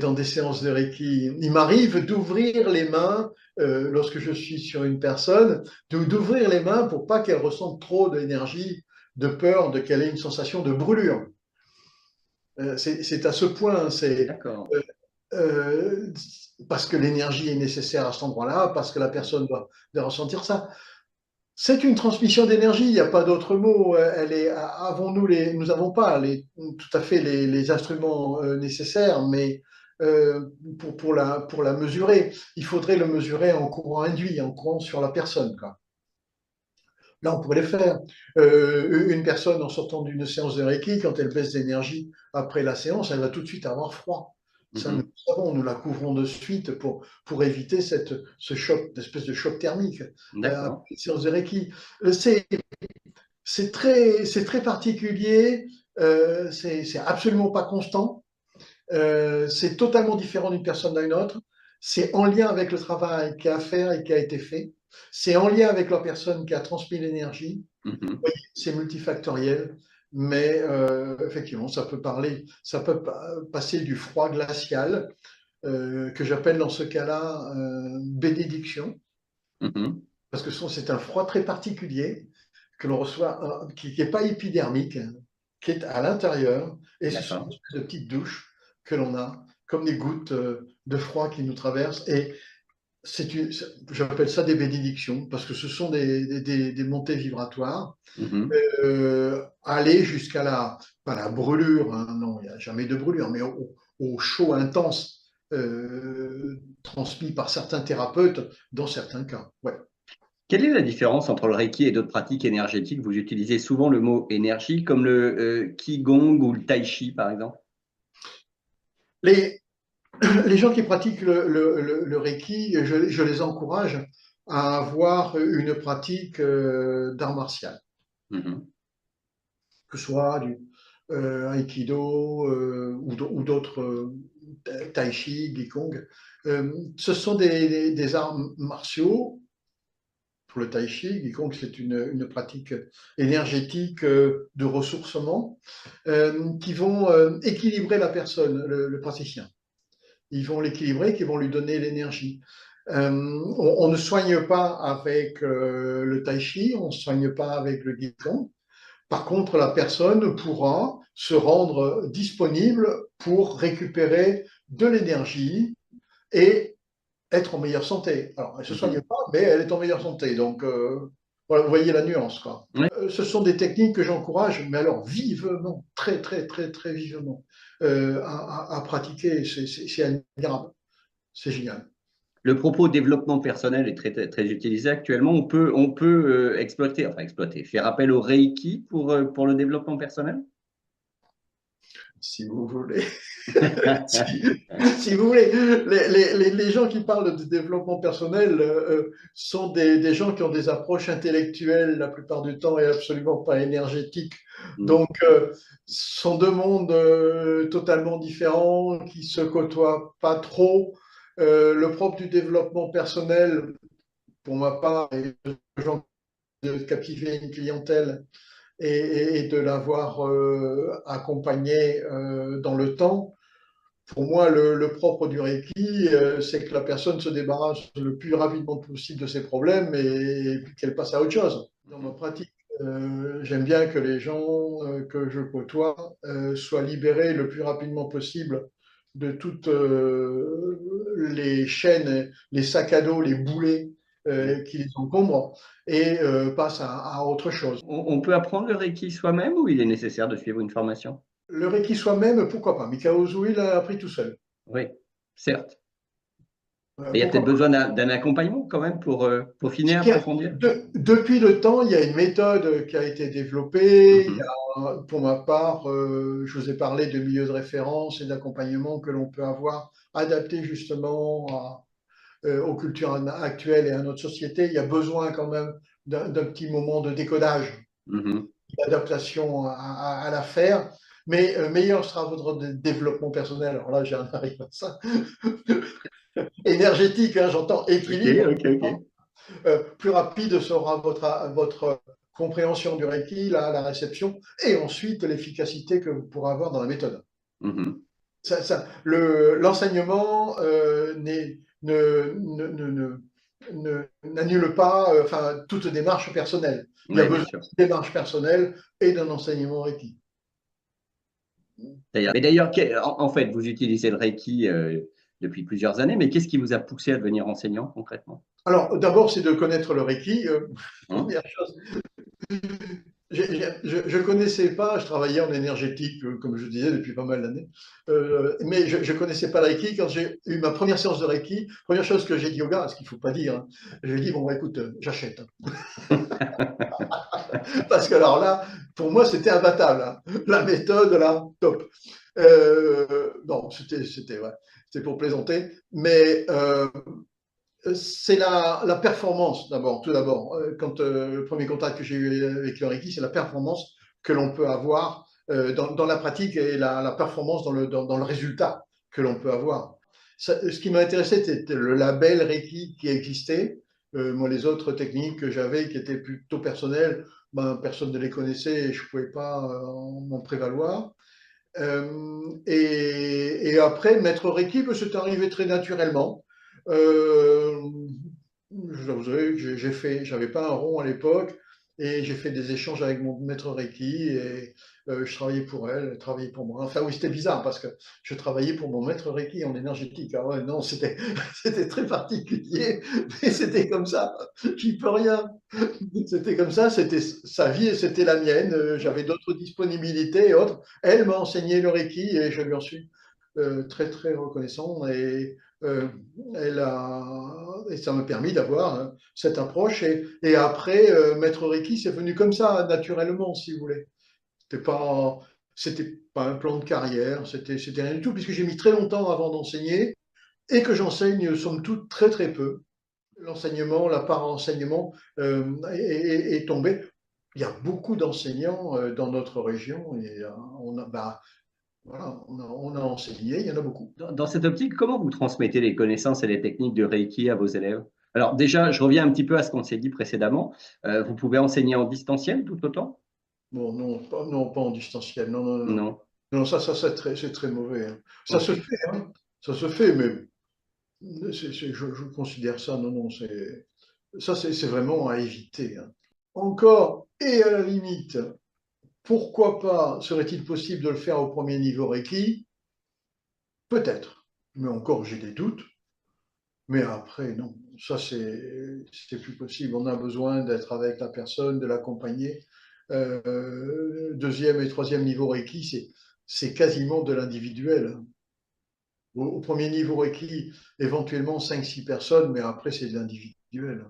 dans des séances de Reiki. Il m'arrive d'ouvrir les mains lorsque je suis sur une personne, d'ouvrir les mains pour pas qu'elle ressente trop d'énergie, de peur de qu'elle ait une sensation de brûlure. C'est à ce point, D'accord. euh, euh, parce que l'énergie est nécessaire à cet endroit-là, parce que la personne doit ressentir ça. C'est une transmission d'énergie, il n'y a pas d'autre mot. Nous n'avons pas tout à fait les instruments nécessaires, mais pour la mesurer, il faudrait le mesurer en courant induit, en courant sur la personne, quoi. Là, on pourrait les faire. Une personne en sortant d'une séance de Reiki, quand elle baisse d'énergie après la séance, elle va tout de suite avoir froid. Ça, nous Mhm. le savons, nous la couvrons de suite pour éviter ce choc, d'espèce de choc thermique après D'accord. une séance de Reiki. C'est très particulier, c'est absolument pas constant. C'est totalement différent d'une personne à une autre. C'est en lien avec le travail qui a à faire et qui a été fait. C'est en lien avec la personne qui a transmis l'énergie. Mhm. Oui, c'est multifactoriel, mais effectivement, ça peut passer du froid glacial, que j'appelle dans ce cas-là bénédiction, Mhm. parce que c'est un froid très particulier que l'on reçoit, qui n'est pas épidermique, qui est à l'intérieur, et ce sont D'accord. des espèces de petites douches que l'on a, comme des gouttes de froid qui nous traversent, et j'appelle ça des bénédictions, parce que ce sont des montées vibratoires, Mhm. aller jusqu'à pas la brûlure, hein, non, il n'y a jamais de brûlure, mais au chaud intense transmis par certains thérapeutes dans certains cas. Ouais. Quelle est la différence entre le Reiki et d'autres pratiques énergétiques? Vous utilisez souvent le mot énergie, comme le Qigong ou le Tai Chi, par exemple. Les, les gens qui pratiquent le Reiki, je les encourage à avoir une pratique d'art martial, Mhm. que ce soit du Aikido ou d'autres Tai Chi, Qigong. Ce sont des arts martiaux. Pour le tai chi, Qigong, c'est une pratique énergétique de ressourcement qui vont équilibrer la personne, le praticien. Ils vont l'équilibrer, qui vont lui donner l'énergie. On ne soigne pas avec le tai chi, on ne soigne pas avec le Qigong. Par contre, la personne pourra se rendre disponible pour récupérer de l'énergie et être en meilleure santé. Alors, elle ne se soigne Mhm. pas, mais elle est en meilleure santé. Donc, voilà, vous voyez la nuance, quoi. Ouais. Ce sont des techniques que j'encourage, mais alors vivement, très, très, très, très vivement, à pratiquer. C'est admirable. C'est génial. Le propos développement personnel est très, très, très utilisé actuellement. On peut exploiter, enfin exploiter, faire appel au Reiki pour le développement personnel? Si vous voulez. si, si vous voulez, les gens qui parlent de développement personnel sont des gens qui ont des approches intellectuelles la plupart du temps et absolument pas énergétiques. Mm. Donc, sont deux mondes totalement différents qui se côtoient pas trop. Le propre du développement personnel, pour ma part, est de captiver une clientèle et de l'avoir accompagné dans le temps. Pour moi, le propre du Reiki, c'est que la personne se débarrasse le plus rapidement possible de ses problèmes et qu'elle passe à autre chose. Dans ma pratique, j'aime bien que les gens que je côtoie soient libérés le plus rapidement possible de toutes les chaînes, les sacs à dos, les boulets qui les encombrent et passent à autre chose. On peut apprendre le Reiki soi-même ou il est nécessaire de suivre une formation? Le Reiki soi-même, pourquoi pas? Mikao Usui l'a appris tout seul. Oui, certes. Mais il y a peut-être Pourquoi pas? besoin d'un accompagnement quand même pour peaufiner, approfondir. Depuis le temps, il y a une méthode qui a été développée. Mhm. Pour ma part, je vous ai parlé de milieux de référence et d'accompagnement que l'on peut avoir, adapté justement aux cultures actuelles et à notre société. Il y a besoin quand même d'un petit moment de décodage, Mhm. d'adaptation à la faire. Mais meilleur sera votre développement personnel. Alors là, j'en arrive à ça. Énergétique, hein, j'entends Ok, équilibre. ok, ok. Plus rapide sera votre compréhension du Reiki, la réception, et ensuite l'efficacité que vous pourrez avoir dans la méthode. Mhm. L'enseignement n'annule pas enfin, toute démarche personnelle. Il y a Oui, bien besoin sûr. d'une démarche personnelle et d'un enseignement Reiki. D'ailleurs, en fait, vous utilisez le Reiki depuis plusieurs années, mais qu'est-ce qui vous a poussé à devenir enseignant concrètement? Alors, d'abord, c'est de connaître le Reiki. Hein. Première chose, je ne connaissais pas, je travaillais en énergétique, comme je disais, depuis pas mal d'années, mais je ne connaissais pas le Reiki. Quand j'ai eu ma première séance de Reiki, première chose que j'ai dit au gars, ce qu'il ne faut pas dire, hein, j'ai dit, bon, bah, écoute, j'achète. Parce que alors là, pour moi, c'était imbattable. Hein. La méthode, là, top. Non, c'était pour plaisanter, mais c'est la performance d'abord, tout d'abord. Quand le premier contact que j'ai eu avec le Reiki, c'est la performance que l'on peut avoir dans la pratique et la performance dans le résultat que l'on peut avoir. Ce qui m'a intéressé, c'était le label Reiki qui existait. Moi, les autres techniques que j'avais, qui étaient plutôt personnelles, ben, personne ne les connaissait et je ne pouvais pas m'en prévaloir. Et après, maître Reiki, ben, c'est arrivé très naturellement. Euh, je vous avouerai que j'avais pas un rond à l'époque et j'ai fait des échanges avec mon maître Reiki et je travaillais pour elle, elle travaillait pour moi. Enfin oui, c'était bizarre parce que je travaillais pour mon maître Reiki en énergétique. Ah ouais, non, c'était très particulier, mais c'était comme ça. J'y peux rien. C'était comme ça, c'était sa vie et c'était la mienne. J'avais d'autres disponibilités et autres. Elle m'a enseigné le Reiki et je lui en suis très très reconnaissant euh, et ça m'a permis d'avoir cette approche. Et après, Maître Reiki, c'est venu comme ça, naturellement, si vous voulez. C'était pas, c'était pas un plan de carrière, c'était rien du tout, puisque j'ai mis très longtemps avant d'enseigner et que j'enseigne, somme toute, très très peu. L'enseignement, la part enseignement est tombée. Il y a beaucoup d'enseignants dans notre région et bah, voilà, on a enseigné, il y en a beaucoup. Dans cette optique, comment vous transmettez les connaissances et les techniques de Reiki à vos élèves? Alors déjà, je reviens un petit peu à ce qu'on s'est dit précédemment. Vous pouvez enseigner en distanciel tout autant? Bon, non, pas en distanciel. Non, non, non, non. Non. Non, ça c'est très mauvais, hein. Ça se Ok. fait, hein. Ça se fait, mais je considère ça, non, non, c'est vraiment à éviter, hein. Encore, et à la limite, pourquoi pas serait-il possible de le faire au premier niveau Reiki? Peut-être. Mais encore, j'ai des doutes. Mais après, non. Ça, c'est plus possible. On a besoin d'être avec la personne, de l'accompagner. Deuxième et troisième niveau Reiki, c'est quasiment de l'individuel. Au premier niveau Reiki, éventuellement cinq six personnes, mais après, c'est de l'individuel.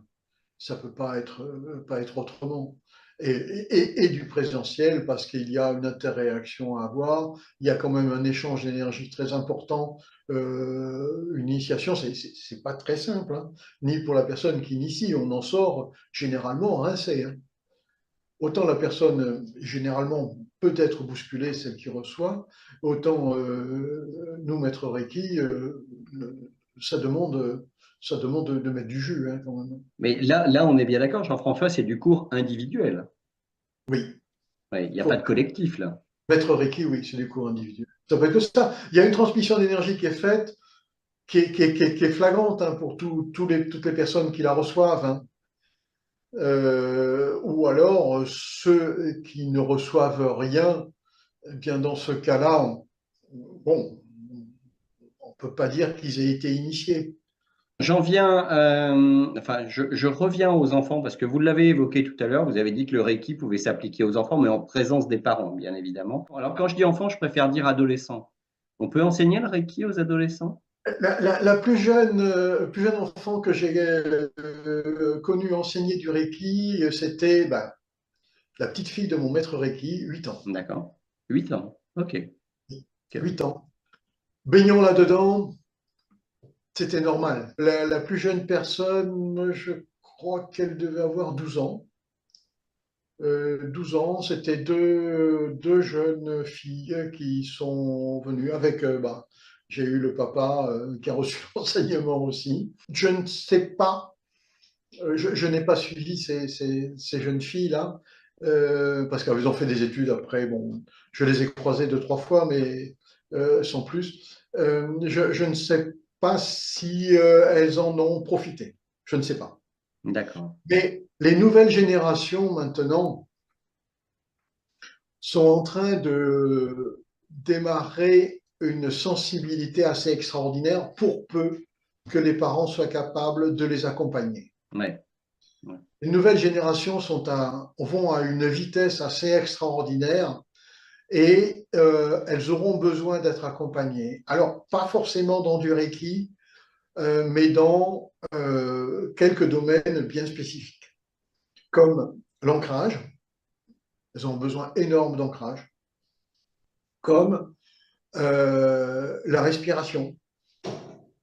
Ça ne peut pas être autrement. Et du présentiel, parce qu'il y a une interréaction à avoir, il y a quand même un échange d'énergie très important, une initiation, c'est pas très simple, hein, ni pour la personne qui initie, on en sort généralement rincé, hein. Autant la personne, généralement, peut être bousculée, celle qui reçoit, autant nous, maître Reiki, ça demande, ça demande de mettre du jus, hein, quand même. Mais là, on est bien d'accord, Jean-François, c'est du cours individuel. Oui. Ouais, il n'y a pas Faut de collectif là. Maître Reiki, oui, c'est des cours individuels. Ça peut être que ça. Il y a une transmission d'énergie qui est faite, qui est flagrante, hein, pour toutes les personnes qui la reçoivent, hein. Ou alors ceux qui ne reçoivent rien, eh bien dans ce cas-là, bon, on ne peut pas dire qu'ils aient été initiés. Je reviens aux enfants parce que vous l'avez évoqué tout à l'heure, vous avez dit que le Reiki pouvait s'appliquer aux enfants, mais en présence des parents, bien évidemment. Alors quand je dis enfant, je préfère dire adolescent. On peut enseigner le Reiki aux adolescents? La plus jeune enfant que j'ai connu enseigner du Reiki, c'était bah, la petite fille de mon maître Reiki, 8 ans. D'accord. 8 ans. Ok. Ok. 8 ans. Baignons là-dedans, c'était normal. La plus jeune personne, je crois qu'elle devait avoir 12 ans. 12 ans, c'était deux jeunes filles qui sont venues avec, bah, j'ai eu le papa qui a reçu l'enseignement aussi. Je ne sais pas, je n'ai pas suivi ces jeunes filles-là, parce qu'elles ont fait des études après. Bon, je les ai croisées deux, trois fois, mais sans plus. Je ne sais pas si elles en ont profité. Je ne sais pas. D'accord. Mais les nouvelles générations maintenant sont en train de démarrer une sensibilité assez extraordinaire pour peu que les parents soient capables de les accompagner. Ouais. Ouais. Les nouvelles générations vont à une vitesse assez extraordinaire et elles auront besoin d'être accompagnées. Alors, pas forcément dans du Reiki, mais dans quelques domaines bien spécifiques, comme l'ancrage. Elles ont besoin énorme d'ancrage, comme la respiration,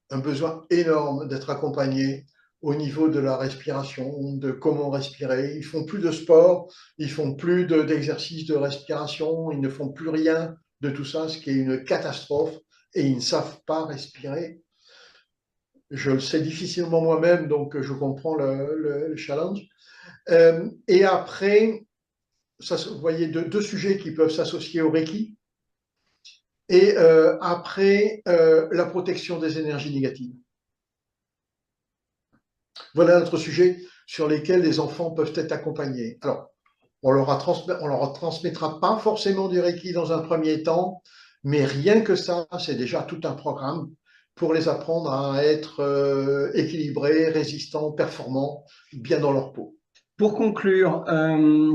un besoin énorme d'être accompagné au niveau de la respiration, de comment respirer. Ils font plus de sport, ils font plus d'exercices de respiration, ils ne font plus rien de tout ça, ce qui est une catastrophe, et ils ne savent pas respirer. Je le sais difficilement moi-même, donc je comprends le challenge. Et après, ça, vous voyez deux sujets qui peuvent s'associer au Reiki. Et après, la protection des énergies négatives. Voilà notre sujet sur lesquels les enfants peuvent être accompagnés. Alors, on leur transmettra pas forcément du Reiki dans un premier temps, mais rien que ça, c'est déjà tout un programme pour les apprendre à être équilibrés, résistants, performants, bien dans leur peau. Pour conclure,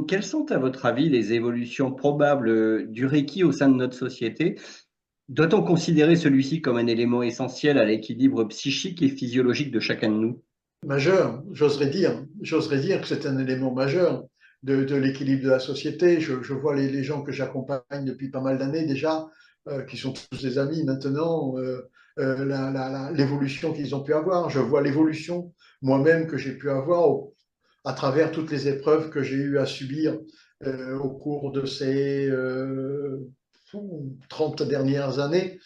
quelles sont à votre avis les évolutions probables du Reiki au sein de notre société? Doit-on considérer celui-ci comme un élément essentiel à l'équilibre psychique et physiologique de chacun de nous? Majeur, j'oserais dire que c'est un élément majeur de l'équilibre de la société. Je vois les gens que j'accompagne depuis pas mal d'années déjà, qui sont tous des amis maintenant, l'évolution qu'ils ont pu avoir. Je vois l'évolution moi-même que j'ai pu avoir à travers toutes les épreuves que j'ai eu à subir au cours de ces 30 dernières années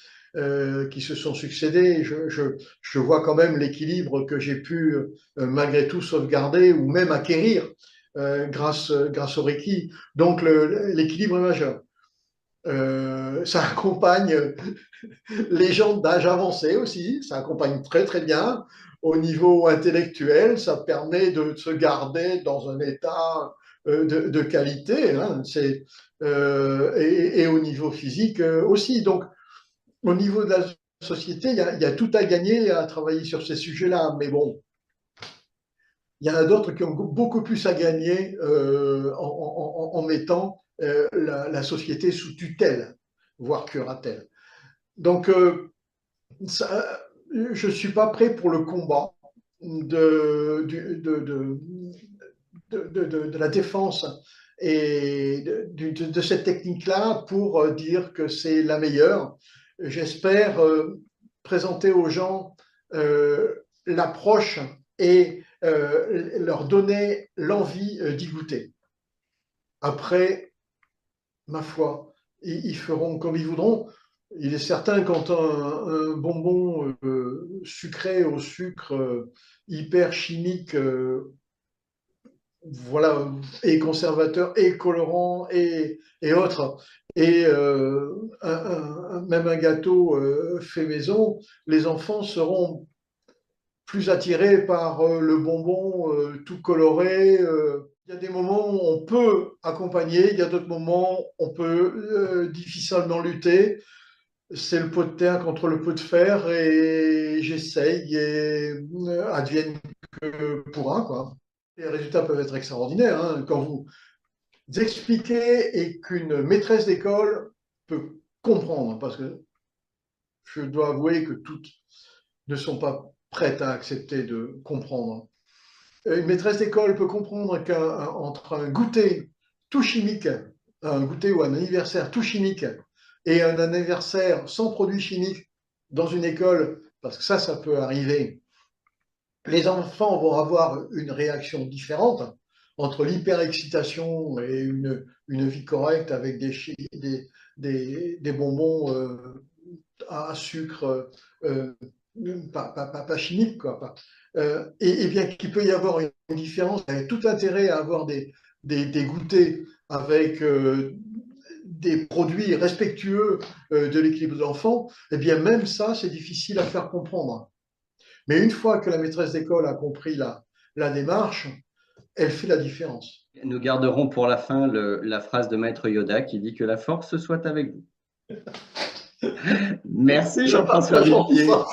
qui se sont succédés. Je vois quand même l'équilibre que j'ai pu malgré tout sauvegarder ou même acquérir grâce au Reiki. Donc l'équilibre est majeur. Ça accompagne les gens d'âge avancé aussi, ça accompagne très très bien. Au niveau intellectuel, ça permet de se garder dans un état de qualité, hein, et au niveau physique aussi. Donc, au niveau de la société, il y a tout à gagner à travailler sur ces sujets-là. Mais bon, il y en a d'autres qui ont beaucoup plus à gagner en mettant la société sous tutelle, voire curatelle. Donc, ça, je ne suis pas prêt pour le combat de la défense et de cette technique-là pour dire que c'est la meilleure. J'espère présenter aux gens l'approche et leur donner l'envie d'y goûter. Après, ma foi, ils feront comme ils voudront. Il est certain quand un bonbon sucré au sucre hyper chimique, voilà, et conservateur, et colorant, et autres, et même un gâteau fait maison, les enfants seront plus attirés par le bonbon tout coloré. Il y a des moments où on peut accompagner, il y a d'autres moments où on peut difficilement lutter. C'est le pot de terre contre le pot de fer et j'essaye et advienne que pourra, quoi. Les résultats peuvent être extraordinaires, hein. Quand vous expliquez et qu'une maîtresse d'école peut comprendre, parce que je dois avouer que toutes ne sont pas prêtes à accepter de comprendre. Une maîtresse d'école peut comprendre qu'entre un goûter tout chimique, un goûter ou un anniversaire tout chimique, et un anniversaire sans produits chimiques dans une école, parce que ça peut arriver, les enfants vont avoir une réaction différente entre l'hyperexcitation et une vie correcte avec des bonbons à sucre pas chimique, quoi. Et bien qu'il peut y avoir une différence, il y a tout intérêt à avoir des goûters avec des produits respectueux de l'équilibre de l'enfant, et bien même ça, c'est difficile à faire comprendre. Mais une fois que la maîtresse d'école a compris la démarche, elle fait la différence. Nous garderons pour la fin la phrase de Maître Yoda qui dit que la force soit avec vous. Merci Je Jean-François partage Villepied. ça.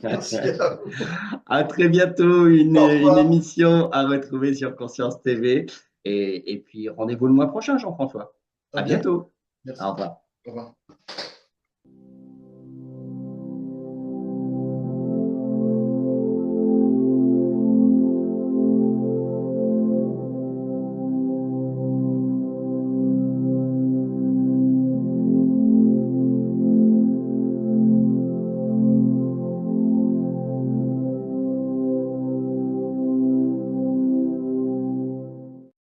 Merci à vous. À très bientôt, Au une revoir. émission à retrouver sur Conscience TV. Et puis rendez-vous le mois prochain, Jean-François. À À bientôt. bientôt. Au Merci. revoir. Au revoir.